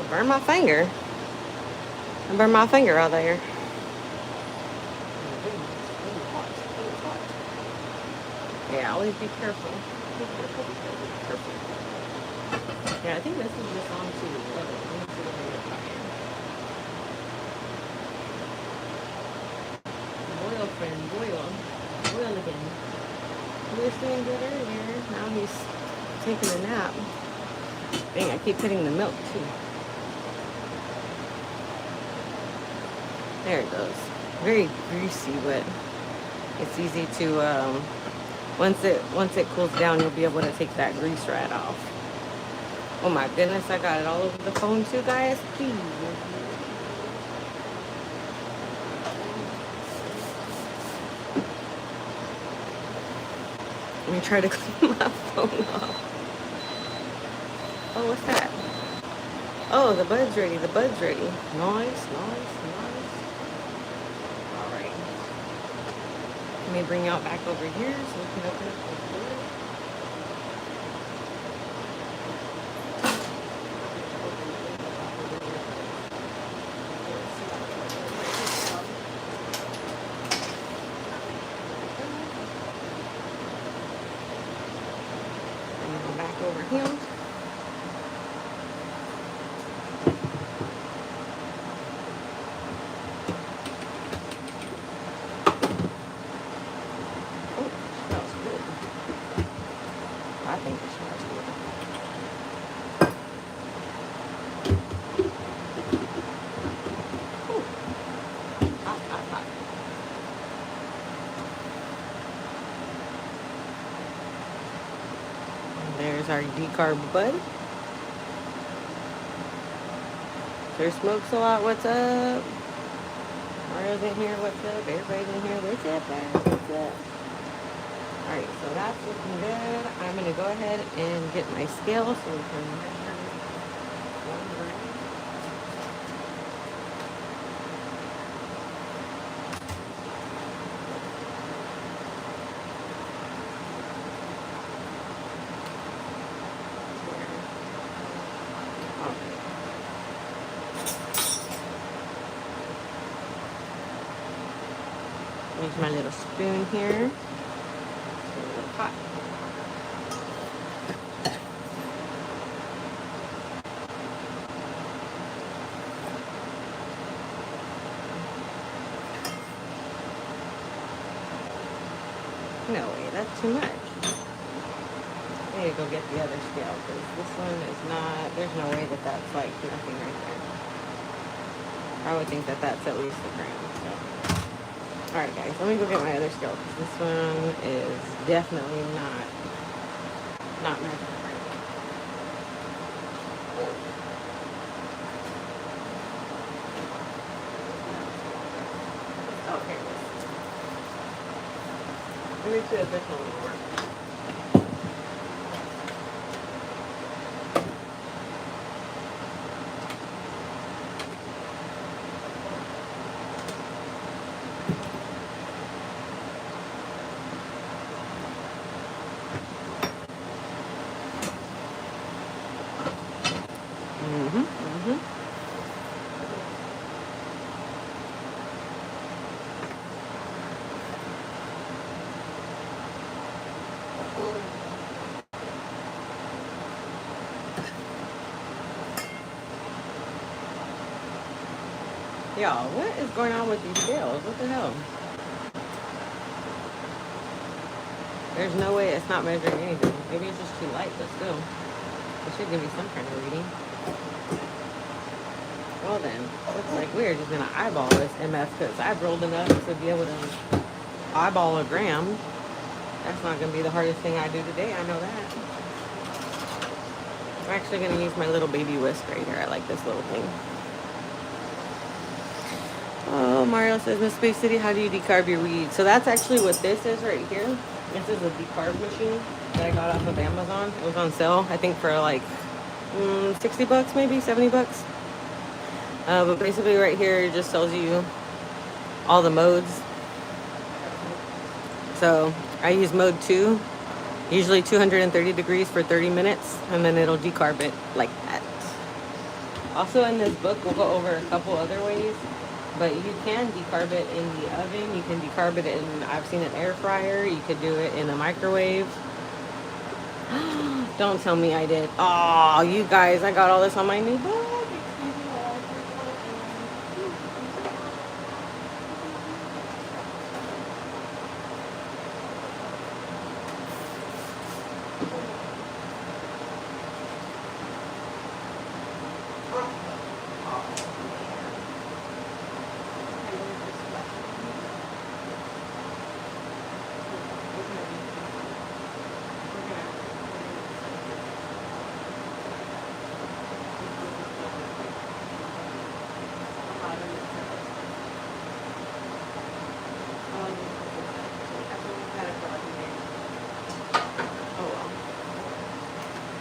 Burn my finger. I burned my finger out there. Yeah, always be careful. Be careful, be careful, be careful. Yeah, I think this is just on to 11. Let me see what I got here. Boil, friend, boil. Boil again. He was doing good earlier. Now he's taking a nap. Dang, I keep hitting the milk too. There it goes. Very greasy, but it's easy to once it cools down, you'll be able to take that grease right off. Oh my goodness, I got it all over the phone too, guys. Please. Let me try to clean my phone off. Oh, what's that? Oh, the bud's ready. The bud's ready. Nice, nice, nice. All right. Let me bring y'all back over here so we can open up the door. Back over here. Oh, smells good. Hot, hot, hot. And there's our decarb bud. Sir Smokes a lot, what's up? Mario's in here, what's up? Everybody's in here, what's up, guys? What's up? Alright, so that's looking good. I'm going to go ahead and get my scale so we can measure 1 gram. Use my little spoon here. It's a little hot. No way, that's too much. I need to go get the other scale because this one is not, there's no way that that's like nothing right there. I would think that that's at least a gram. So. Alright guys, let me go get my other scale because this one is definitely not measured right. Okay. Let me see if this one will work. Y'all, what is going on with these scales? What the hell? There's no way it's not measuring anything. Maybe it's just too light, but still. It should give me some kind of reading. Well then, looks like we're just gonna eyeball this MF because I've rolled enough to be able to eyeball a gram. That's not gonna be the hardest thing I do today, I know that. I'm actually gonna use my little baby whisk right here. I like this little thing. Oh, Mario says, Miss Space City, how do you decarb your weed? So that's actually what this is right here. This is a decarb machine that I got off of Amazon. It was on sale, I think for like 60 bucks, maybe 70 bucks. But basically right here, it just tells you all the modes. So I use mode 2, usually 230 degrees for 30 minutes, and then it'll decarb it like that. Also in this book, we'll go over a couple other ways. But you can decarb it in the oven. You can decarb it in, I've seen an air fryer. You could do it in a microwave. Don't tell me I did. Oh, you guys, I got all this on my new book.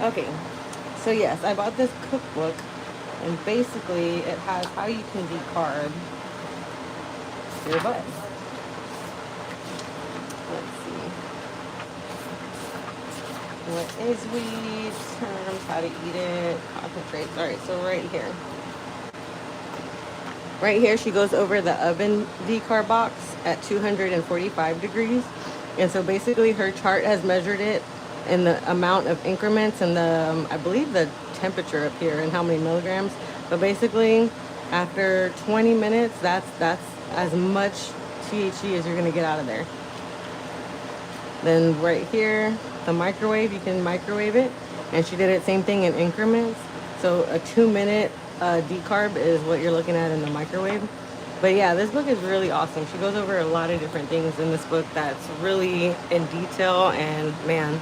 Okay, so yes, I bought this cookbook, and basically it has how you can decarb your bud. Let's see. What is weed? Terms, how to eat it, concentrates. Alright, so right here. Right here, she goes over the oven decarb box at 245 degrees. And so basically her chart has measured it in the amount of increments and the, I believe the temperature up here and how many milligrams. But basically, after 20 minutes, that's as much THC as you're gonna get out of there. Then right here, the microwave, you can microwave it. And she did it same thing in increments. So a 2-minute decarb is what you're looking at in the microwave. But yeah, this book is really awesome. She goes over a lot of different things in this book that's really in detail, and man,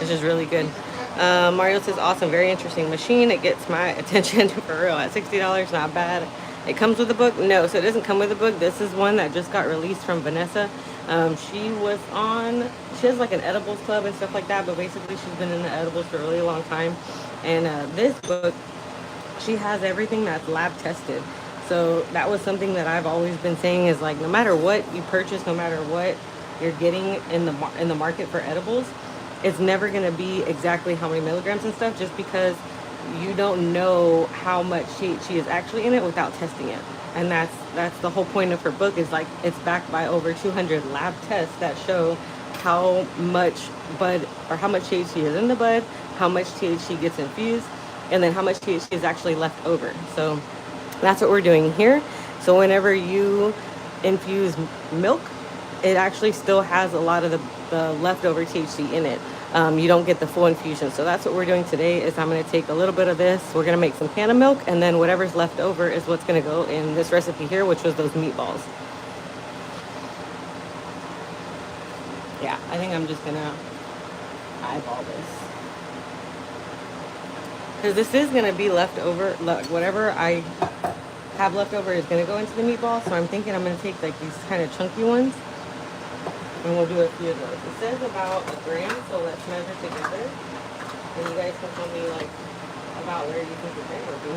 it's just really good. Mario says, awesome, very interesting machine. It gets my attention for real at $60, not bad. It comes with a book? No, so it doesn't come with a book. This is one that just got released from Vanessa. She was on, she has like an edibles club and stuff like that, but basically she's been in the edibles for a really long time. And this book, she has everything that's lab tested. So that was something that I've always been saying is like, no matter what you purchase, no matter what you're getting in the market for edibles, it's never going to be exactly how many milligrams and stuff, just because you don't know how much THC is actually in it without testing it. And that's the whole point of her book, is like it's backed by over 200 lab tests that show how much bud, or how much THC is in the bud, how much THC gets infused, and then how much THC is actually left over. So that's what we're doing here. So whenever you infuse milk, it actually still has a lot of the leftover THC in it. You don't get the full infusion. So that's what we're doing today, is I'm going to take a little bit of this. We're going to make some canna milk, and then whatever's left over is what's going to go in this recipe here, which was those meatballs. Yeah, I think I'm just going to eyeball this, because this is going to be left over. Look, whatever I have left over is going to go into the meatball. So I'm thinking I'm going to take like these kind of chunky ones, and we'll do a few of those. It says about a gram, so let's measure together. And you guys can tell me like about where you think a gram would be.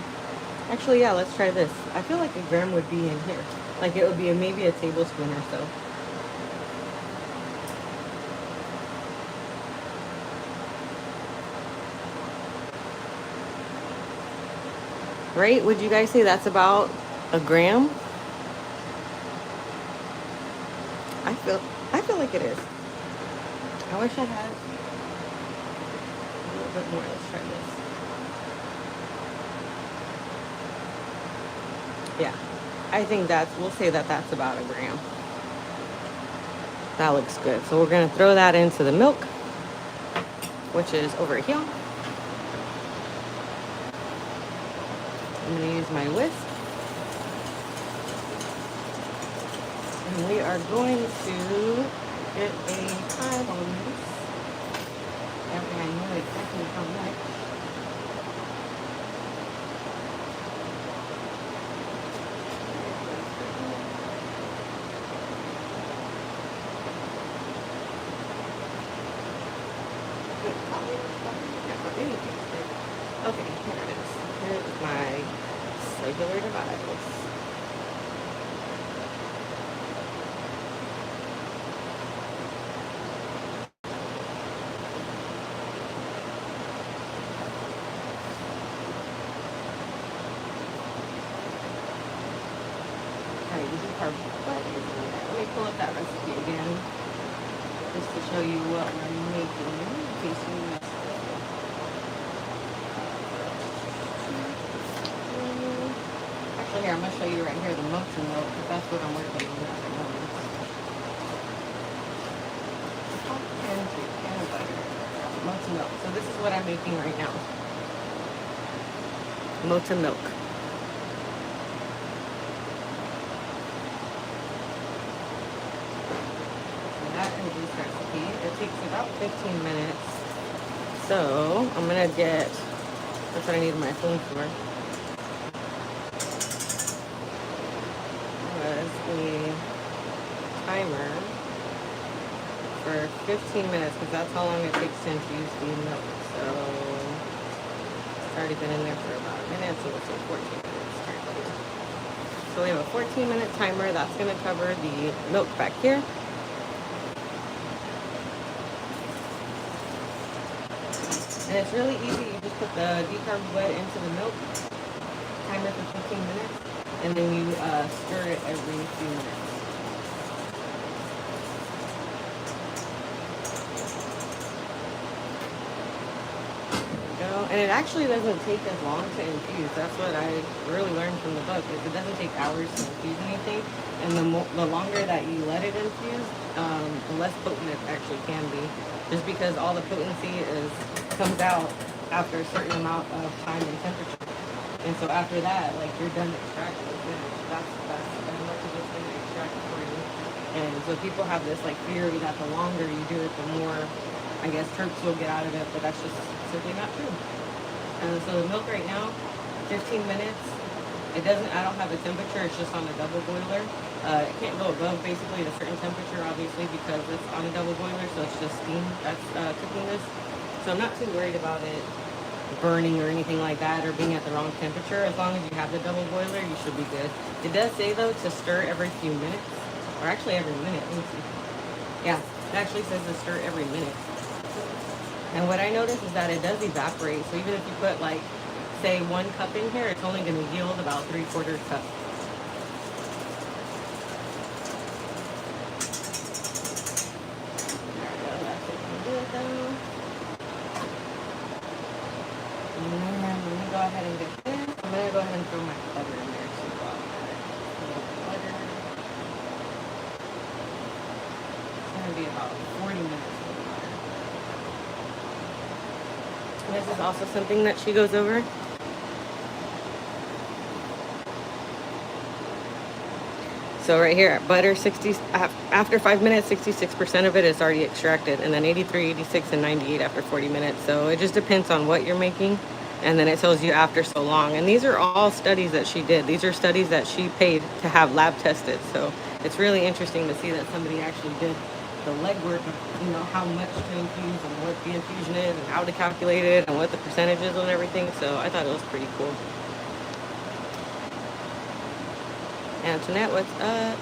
Actually, yeah, let's try this. I feel like a gram would be in here. Like it would be maybe a tablespoon or so. Right? Would you guys say that's about a gram? I feel like it is. I wish I had a little bit more. Let's try this. Yeah, I think we'll say that that's about a gram. That looks good. So we're gonna throw that into the milk, which is over here. I'm gonna use my whisk. And we are going to get a time on this. That way I know exactly how much. Okay, here it is. Here is my cellular device. Let me pull up that recipe again, just to show you what we're making. In case you missed it. Actually, here, I'm going to show you right here the molten milk, because that's what I'm working on at the moment. And butter. Molten milk. So this is what I'm making right now. Molten milk. This recipe. It takes about 15 minutes. So I'm gonna get, that's what I need my phone for. Was a timer for 15 minutes, because that's how long it takes to infuse the milk. So it's already been in there for about a minute, so we'll say 14 minutes currently. So we have a 14-minute timer. That's gonna cover the milk back here. And it's really easy. You just put the decarb bud into the milk, timer for 15 minutes, and then you stir it every few minutes. There we go. And it actually doesn't take as long to infuse. That's what I really learned from the book, is it doesn't take hours to infuse anything. And the longer that you let it infuse, the less potent it actually can be. Just because all the potency comes out after a certain amount of time and temperature. And so after that, like you're done extracting, it's finished. That's as much as it's gonna extract for you. And so people have this like theory that the longer you do it, the more, I guess, terps you'll get out of it. But that's just simply not true. And so the milk right now, 15 minutes. It doesn't, I don't have a temperature, it's just on a double boiler. It can't go above basically a certain temperature, obviously, because it's on a double boiler, so it's just steam that's cooking this. So I'm not too worried about it burning or anything like that or being at the wrong temperature. As long as you have the double boiler, you should be good. It does say, though, to stir every few minutes, or actually every minute. Let me see. Yeah, it actually says to stir every minute. And what I noticed is that it does evaporate. So even if you put like, say 1 cup in here, it's only gonna yield about 3/4 cup. And then let me go ahead and get this. I'm gonna go ahead and throw my butter in there too. Butter. It's gonna be about 40 minutes. And this is also something that she goes over. So right here, butter 60, after 5 minutes, 66% of it is already extracted, and then 83, 86, and 98 after 40 minutes. So it just depends on what you're making. And then it tells you after so long. And these are all studies that she did. These are studies that she paid to have lab tested. So it's really interesting to see that somebody actually did the legwork of, how much to infuse and what the infusion is and how to calculate it and what the percentage is and everything. So I thought it was pretty cool. Antoinette, what's up?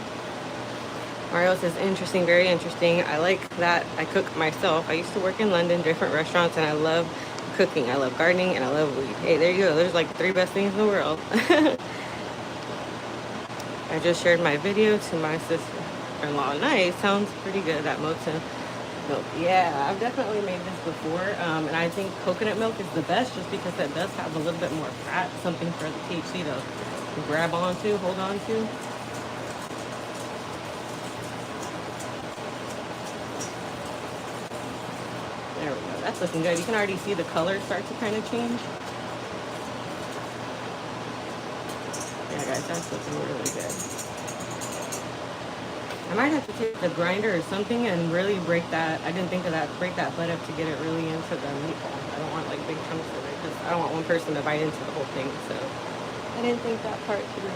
Mario says, interesting, very interesting. I like that I cook myself. I used to work in London, different restaurants, and I love cooking. I love gardening, and I love weed. Hey, there you go. There's like 3 best things in the world. I just shared my video to my sister-in-law. Nice. Sounds pretty good, that mocha milk. Yeah, I've definitely made this before, and I think coconut milk is the best just because that does have a little bit more fat, something for the THC to grab onto, hold on to. There we go. That's looking good. You can already see the color start to kind of change. Yeah, guys, that's looking really good. I might have to take the grinder or something and really break that. I didn't think of that. Break that butt up to get it really into the meatball. I don't want like big chunks of it because I don't want one person to bite into the whole thing. So I didn't think that part through.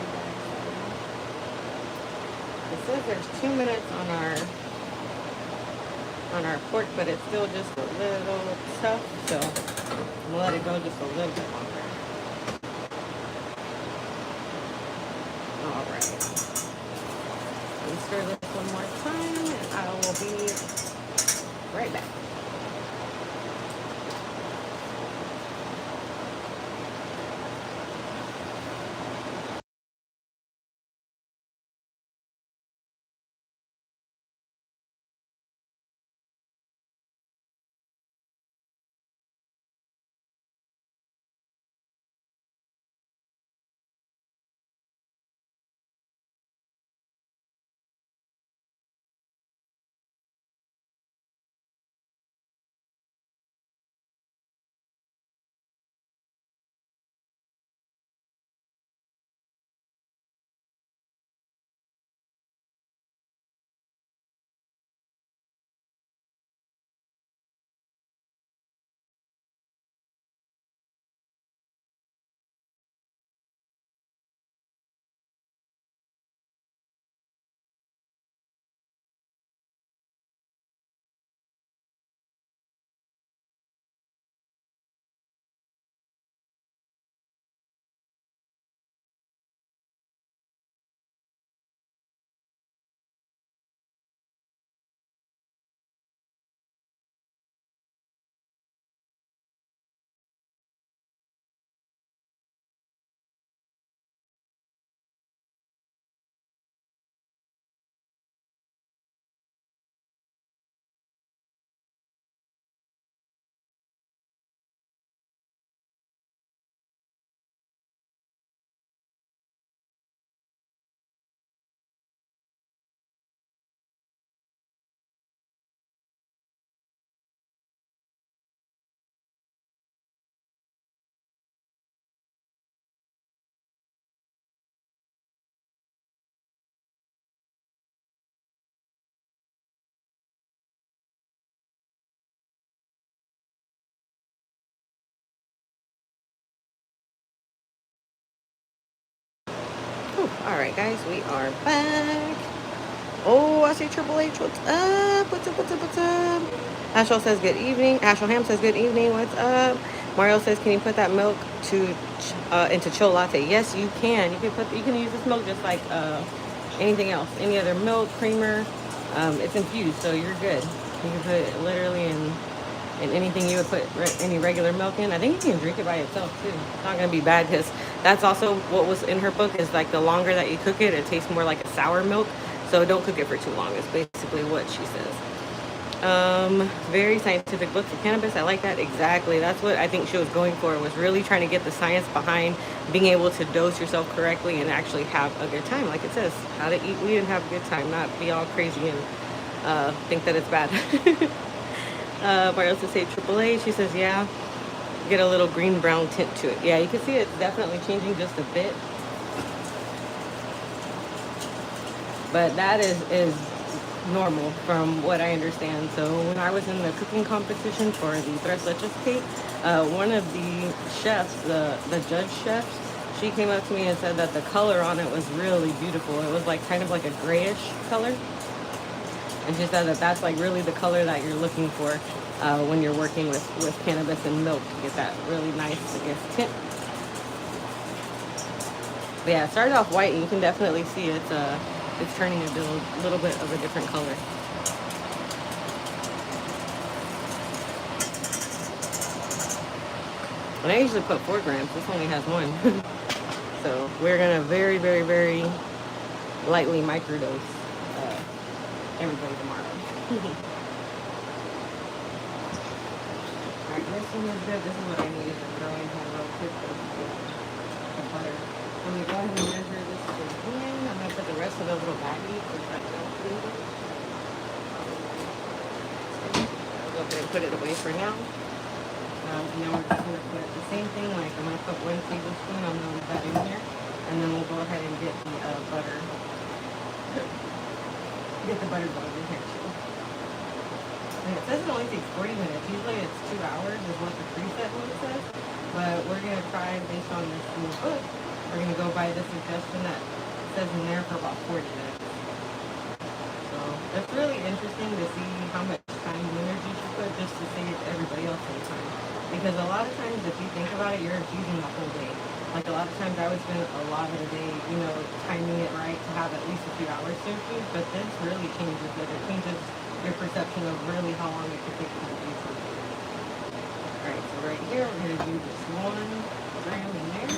It says there's 2 minutes on our pork, but it's still just a little tough, so I'm gonna let it go just a little bit longer. All right. Let me stir this one more time, and I will be right back. Whew. All right, guys, we are back. Oh, I see Triple H. What's up? What's up? What's up? What's up? Ashel says good evening. Ashel Ham says good evening. What's up? Mario says, can you put that milk into chill latte? Yes, you can. You can use this milk just like anything else, any other milk, creamer. It's infused, so you're good. You can put it literally in anything you would put any regular milk in. I think you can drink it by itself too. It's not gonna be bad because that's also what was in her book is like the longer that you cook it, it tastes more like a sour milk. So don't cook it for too long. Is basically what she says. Very scientific book for cannabis. I like that. Exactly. That's what I think she was going for, was really trying to get the science behind being able to dose yourself correctly and actually have a good time. Like it says, how to eat weed and have a good time, not be all crazy and think that it's bad. Mario says, say AAA. She says, yeah, get a little green-brown tint to it. Yeah, you can see it's definitely changing just a bit. But that is normal from what I understand. So when I was in the cooking competition for the Tres Leches cake, one of the chefs, the judge chefs, she came up to me and said that the color on it was really beautiful. It was like kind of like a grayish color. And she said that that's like really the color that you're looking for when you're working with cannabis and milk to get that really nice, I guess, tint. But yeah, it started off white and you can definitely see it's turning a little bit of a different color. And I usually put 4 grams. This only has 1. So we're going to very, very, very lightly microdose everybody tomorrow. Alright, this one is good. This is what I needed to throw in here real quick. The butter. Let me go ahead and measure this again. I'm going to put the rest of the little baggie for that milk. I'll go ahead and put it away for now. Now we're just going to put the same thing, like I'm going to put 1 tablespoon, I'm going to leave that in here, and then we'll go ahead and get the butter. Get the butter going in here too. And it says it only takes 40 minutes. Usually it's 2 hours is what the preset one says. But we're going to try, based on this new book, we're going to go by the suggestion that says in there for about 40 minutes. So it's really interesting to see how much time and energy she put just to save everybody else some time. Because a lot of times, if you think about it, you're using the whole day. Like a lot of times I would spend a lot of the day, timing it right to have at least a few hours to infuse. But this really changes it. It changes your perception of really how long it could take you to do something. Alright, so right here, we're going to do just 1 gram in there.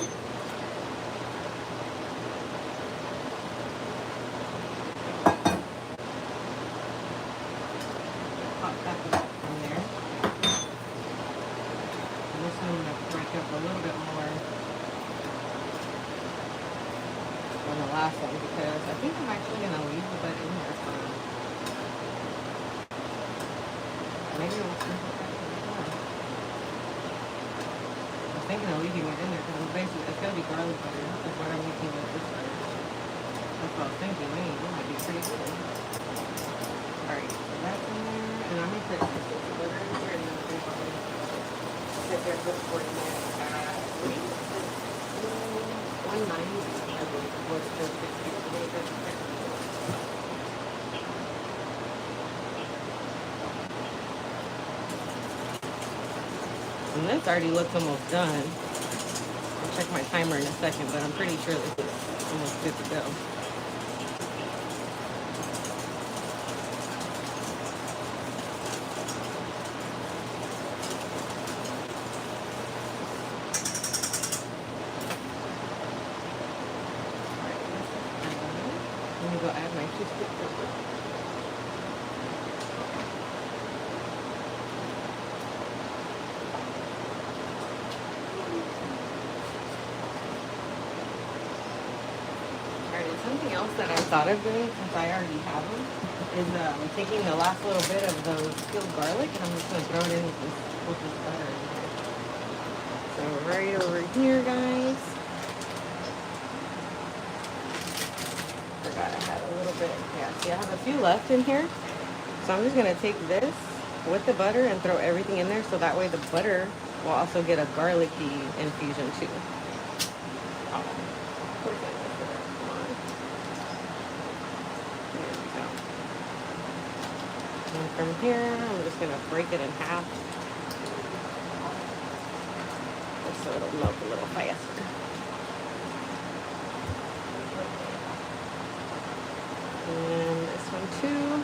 Pop that in there. And this one I'm going to break up a little bit more than the last one because I think I'm actually going to leave the butt in there for maybe we'll see what that is. I was thinking of leaving it in there because basically it's going to be garlic butter. That's what I'm making with this butter. That's what I was thinking. Man, it might be pretty good. Alright, so that's in there. And I'm going to put some butter in here and then we'll probably sit there for 40 minutes. What do you think? 190, I believe, was the 60. And this already looks almost done. I'll check my timer in a second, but I'm pretty sure this is almost good to go. Let me go add my toothpick real quick. Something else that I thought of doing, since I already have them, is taking the last little bit of those peeled garlic and I'm just going to throw it in with this butter in here. So right over here, guys. Forgot I had a little bit. Yeah, see I have a few left in here. So I'm just going to take this with the butter and throw everything in there so that way the butter will also get a garlicky infusion too. Oh, from here, I'm just gonna break it in half just so it'll melt a little faster. And this one too.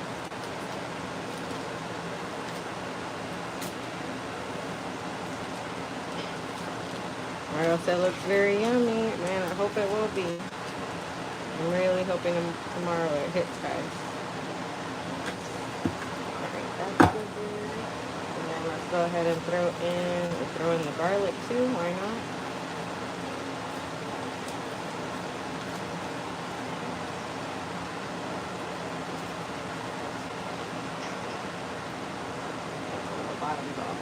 Or else it looks very yummy. Man, I hope it will be. I'm really hoping tomorrow it hits, guys. Alright, that's good there. And then let's go ahead and throw in the garlic too. Why not? The bottoms off.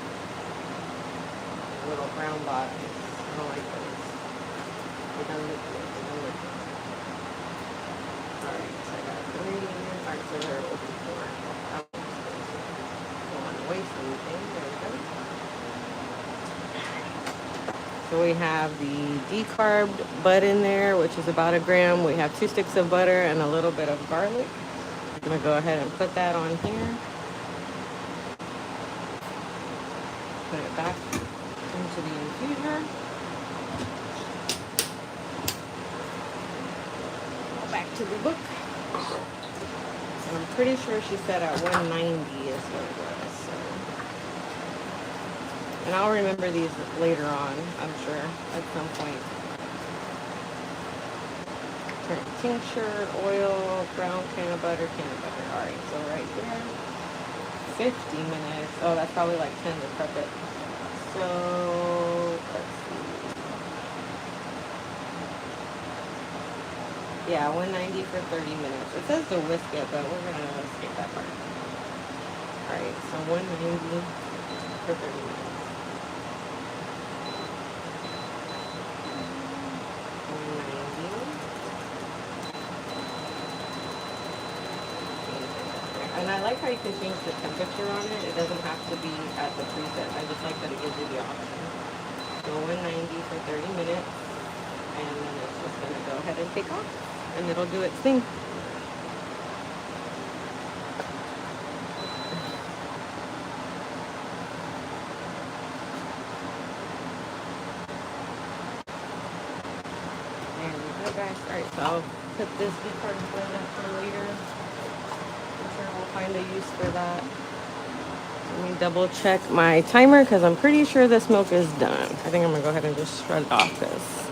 Little brown bottoms. I don't like those. They don't look good. They don't look good. Alright, so I got 3. Alright, so they're open 4. I don't want to waste anything. There we go. So we have the decarbed bud in there, which is about 1 gram. We have 2 sticks of butter and a little bit of garlic. I'm going to go ahead and put that on here. Put it back into the infuser. Go back to the book. And I'm pretty sure she said at 190 is what it was. So. And I'll remember these later on, I'm sure, at some point. Tincture, oil, brown can of butter, can of butter. All right, so right there, 50 minutes. Oh, that's probably like 10 to prep it. So, let's see. Yeah, 190 for 30 minutes. It says to whisk it, but we're going to skip that part. All right, so 190 for 30 minutes. 190. And I like how you can change the temperature on it. It doesn't have to be at the preset. I just like that it gives you the option. So 190 for 30 minutes. And then it's just going to go ahead and take off. And it'll do its thing. There we go, guys. Alright, so I'll put this decarbed blend up for later. I'm sure we'll find a use for that. Let me double check my timer because I'm pretty sure this milk is done. I think I'm going to go ahead and just shred it off because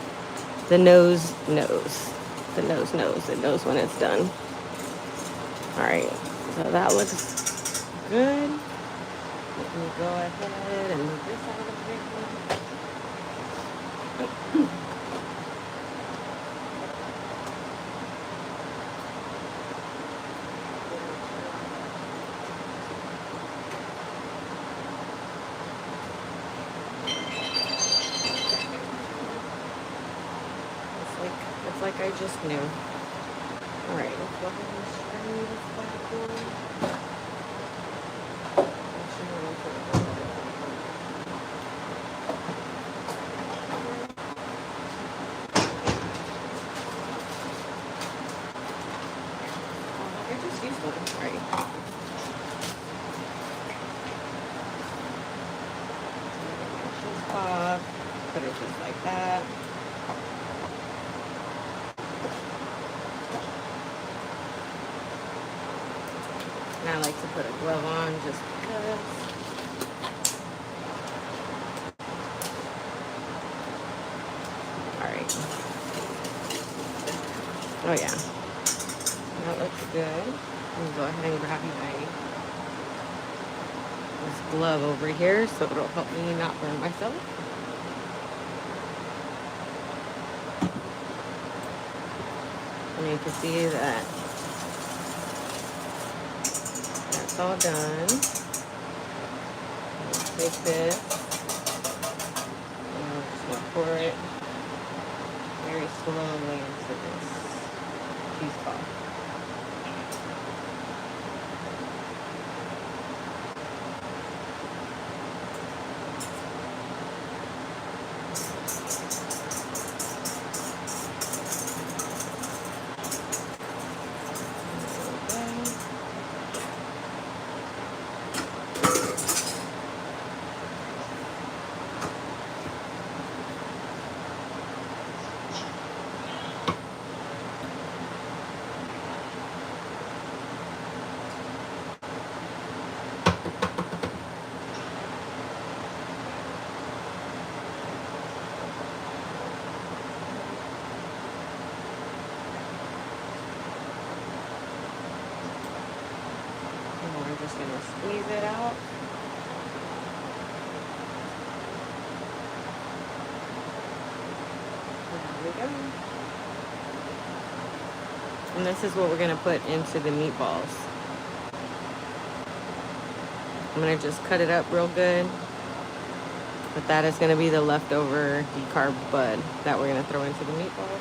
the nose knows. The nose knows. It knows when it's done. Alright, so that looks good. Let me go ahead and move this out of the way. It's like I just knew. Alright, let's go ahead and strain this bad boy. I just used one. Right. Put it just like that. And I like to put a glove on just because. Alright. Oh yeah. That looks good. I'm going to go ahead and grab this glove over here so it'll help me not burn myself. And you can see that that's all done. Take this. And I'm just going to pour it very slowly into this cheesecloth. just gonna squeeze it out. There we go. And this is what we're gonna put into the meatballs. I'm gonna just cut it up real good. But that is gonna be the leftover decarb bud that we're gonna throw into the meatballs.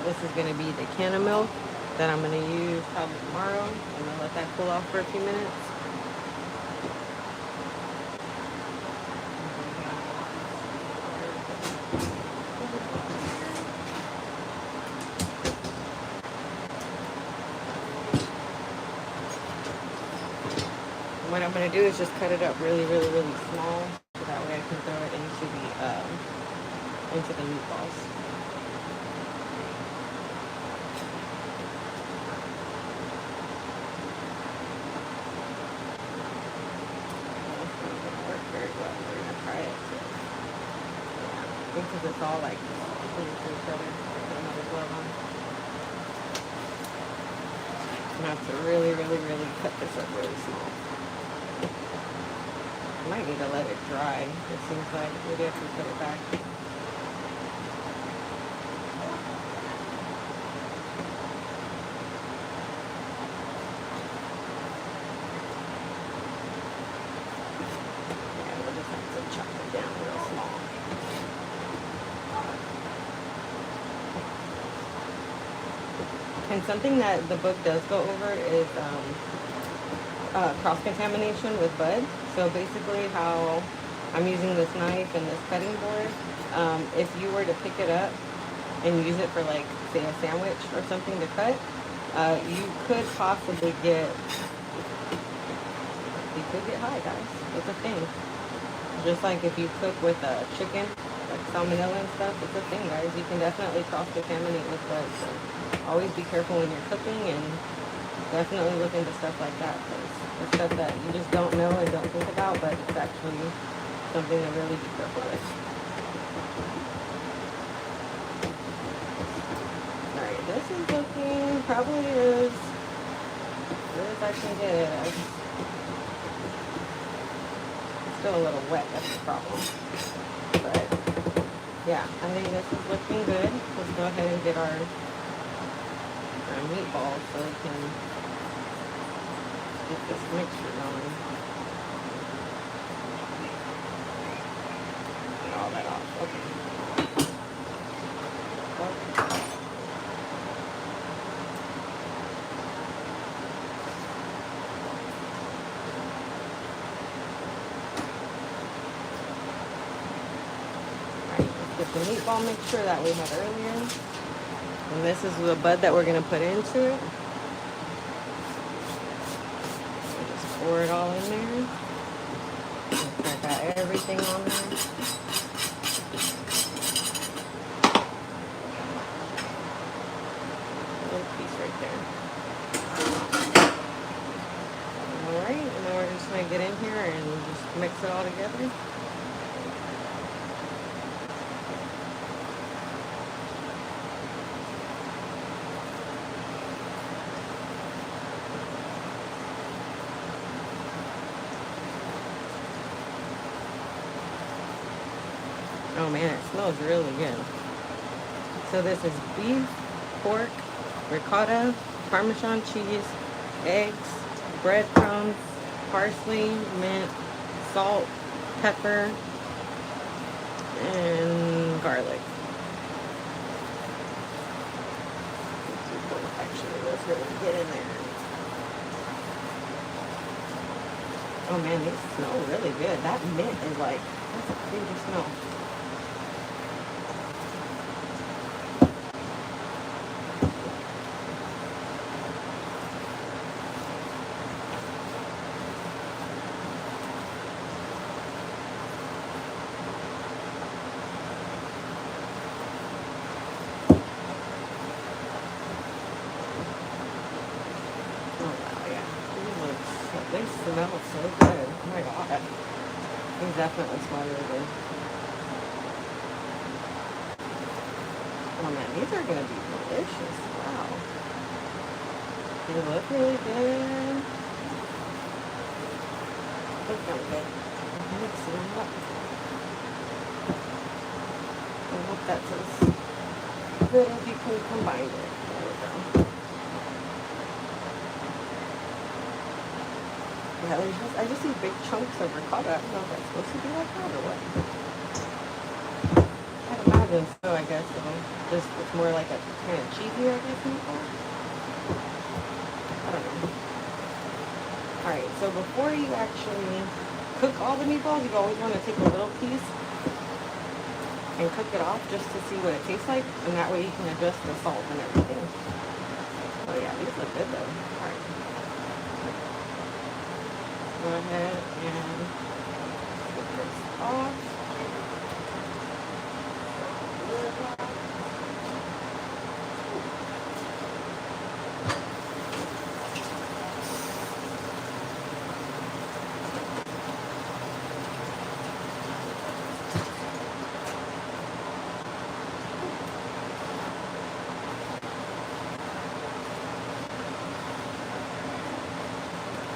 This is gonna be the can of milk that I'm gonna use probably tomorrow. I'm gonna let that cool off for a few minutes. What I'm gonna do is just cut it up really, really, really small, so that way I can throw it into the meatballs. Because it's all like close to each other. Put another glove on. I'm gonna have to really, really, really cut this up really small. I might need to let it dry. It seems like maybe I can put it back. Yeah, we'll just have to chop it down real small. And something that the book does go over is cross-contamination with bud. So basically how I'm using this knife and this cutting board, if you were to pick it up and use it for like, say, a sandwich or something to cut, you could possibly get high, guys. It's a thing. Just like if you cook with chicken, like salmonella and stuff, it's a thing, guys. You can definitely cross-contaminate with bud. So always be careful when you're cooking, and definitely look into stuff like that, because it's stuff that you just don't know and don't think about, but it's actually something to really be careful with. Alright, this is looking probably as good as I can get it. It's still a little wet, that's the problem. But yeah, I think this is looking good. Let's go ahead and get our meatballs so we can get this mixture going. Get all that off. Okay. Alright, let's get the meatball mixture that we had earlier. And this is the bud that we're going to put into it. So just pour it all in there. I got everything on there. A little piece right there. Alright, and then we're just going to get in here and just mix it all together. Oh man, it smells really good. So this is beef, pork, ricotta, Parmesan cheese, eggs, breadcrumbs, parsley, mint, salt, pepper, and garlic. Actually, let's really get in there. Oh man, these smell really good. That mint is like, that's a crazy smell. They smell so good. Oh my god. They definitely smell really good. Oh man, these are gonna be delicious. Wow. They look really good. They sound good. Mix them up. I hope that's as good as you can combine it. There we go. Yeah, I just see big chunks of ricotta. I don't know if that's supposed to be like that or what. I'd imagine so, I guess. So just it's more like a kind of cheesy, I guess, meatball. I don't know. Alright, so before you actually cook all the meatballs, you always want to take a little piece and cook it off just to see what it tastes like, and that way you can adjust the salt and everything. Oh yeah, these look good though. Alright. Go ahead and take this off.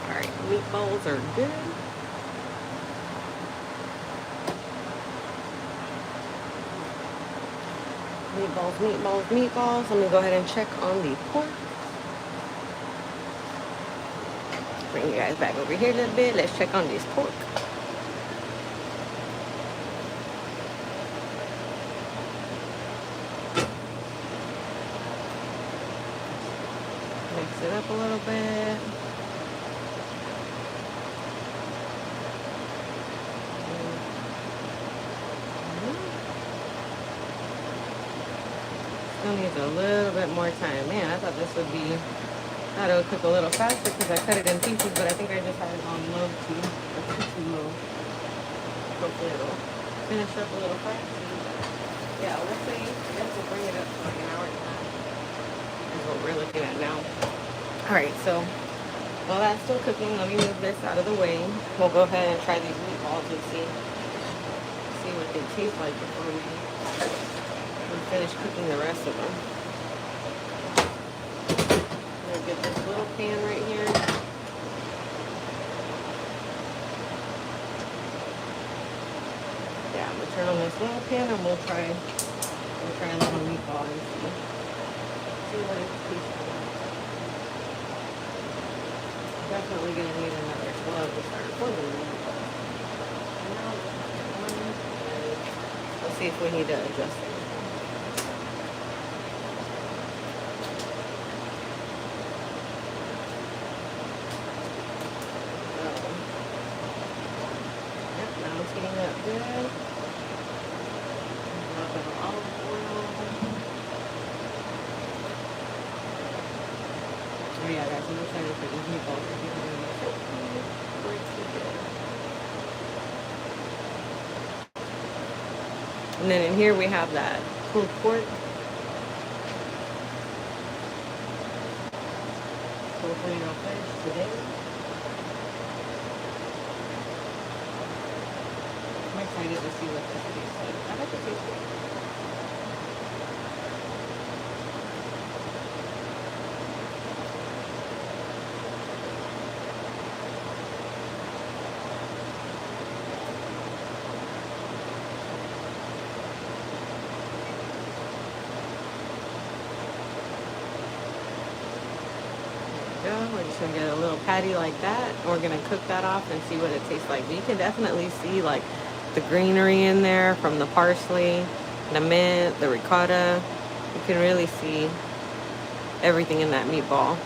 Alright, meatballs are good. Meatballs, meatballs, meatballs. Let me go ahead and check on the pork. Bring you guys back over here a little bit. Let's check on this pork. Mix it up a little bit. Still needs a little bit more time. Man, I thought this would be, thought it would cook a little faster because I cut it in pieces, but I think I just had it on low too, or too low. Hopefully it'll finish up a little faster. Yeah, we'll see. I guess we'll bring it up to like an hour and a half. That's what we're looking at now. Alright, so while that's still cooking, let me move this out of the way. We'll go ahead and try these meatballs and see what they taste like before we finish cooking the rest of them. I'm gonna get this little pan right here. Yeah, I'm gonna turn on this little pan and we'll try a little meatball and see what it tastes like. Definitely gonna need another glove to start flipping the meatballs. We'll see if we need to adjust it. Heating up good. A little bit of olive oil. Oh yeah, guys, I'm excited for these meatballs. And then in here we have that pulled pork. Hopefully it'll finish today. I'm excited to see what this tastes like. I hope it tastes good. We're just gonna get a little patty like that. We're gonna cook that off and see what it tastes like. But you can definitely see like the greenery in there from the parsley, the mint, the ricotta. You can really see everything in that meatball.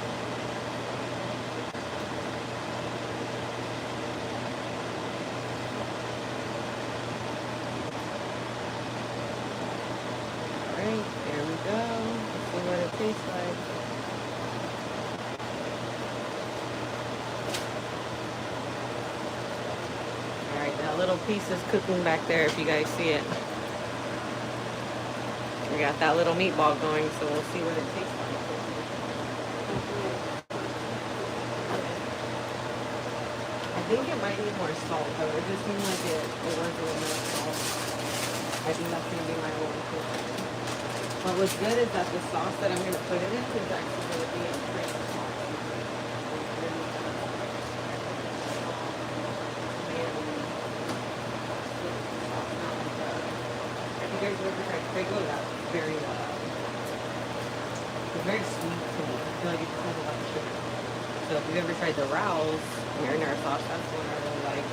Alright, there we go. Let's see what it tastes like. That little piece is cooking back there if you guys see it. We got that little meatball going, so we'll see what it tastes like. I think it might need more salt though. It just seemed like it was a little bit of salt. I think that's going to be my only concern. What was good is that the sauce that I'm going to put it in is actually going to be a cream sauce. You guys ever tried Prego? That's very sweet to me. I feel like it just has a lot of sugar. So if you've ever tried the Rao's marinara sauce, that's the one I really like.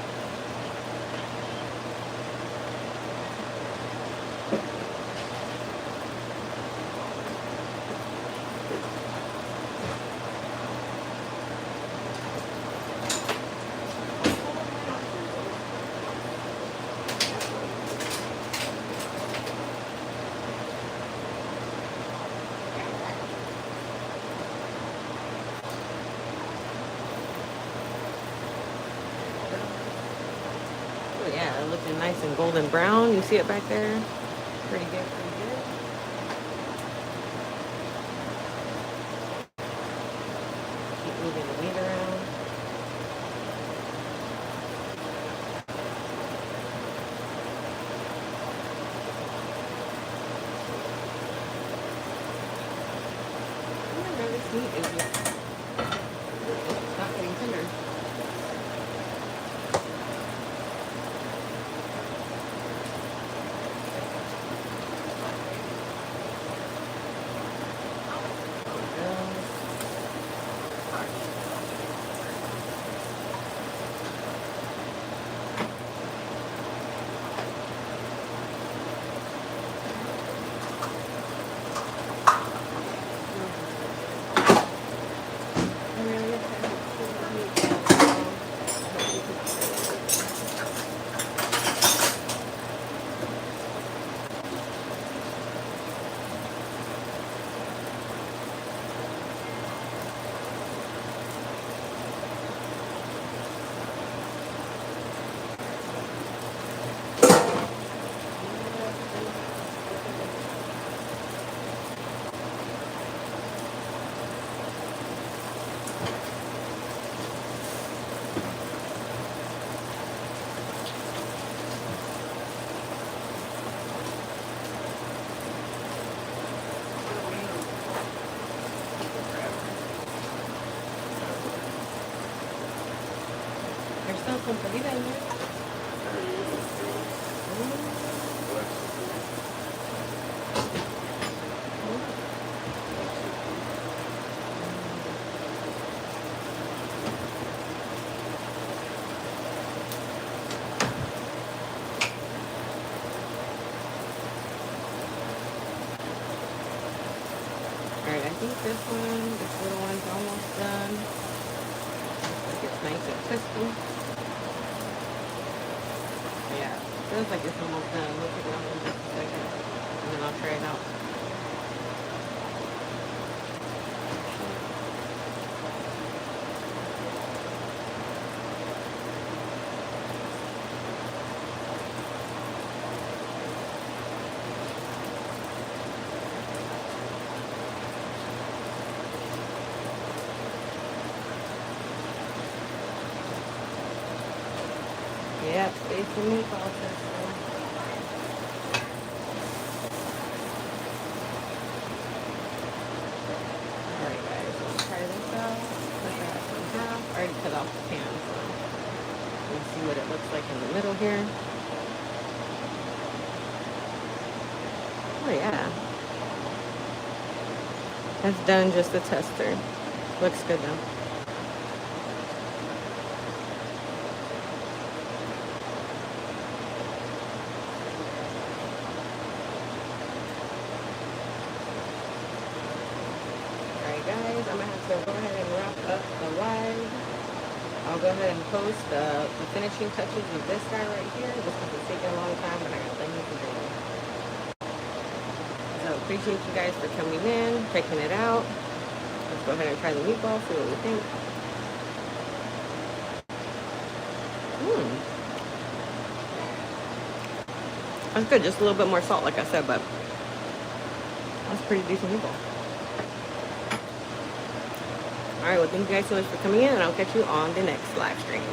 Oh yeah, looking nice and golden brown. You see it back there? Pretty good, pretty good. Keep moving the meat around. Oh, this meat is just not getting tender. There's still some comida in there. Alright, I think this little one's almost done. Looks like it's nice and crispy. Yeah, feels like it's almost done. We'll take it off in just a second, and then I'll try it out. Yeah, it's the meatball system. Alright guys, let's try this out. Cut that in half. I already cut off the pan, so let's see what it looks like in the middle here. Oh yeah. That's done, just a tester. Looks good though. Alright guys, I'm gonna have to go ahead and wrap up the live. I'll go ahead and post the finishing touches of this guy right here, just because it's taking a long time and I got things to do. So appreciate you guys for coming in, checking it out. Let's go ahead and try the meatball, see what we think. That's good, just a little bit more salt like I said, but that's pretty decent meatball. Alright, well thank you guys so much for coming in, and I'll catch you on the next live stream.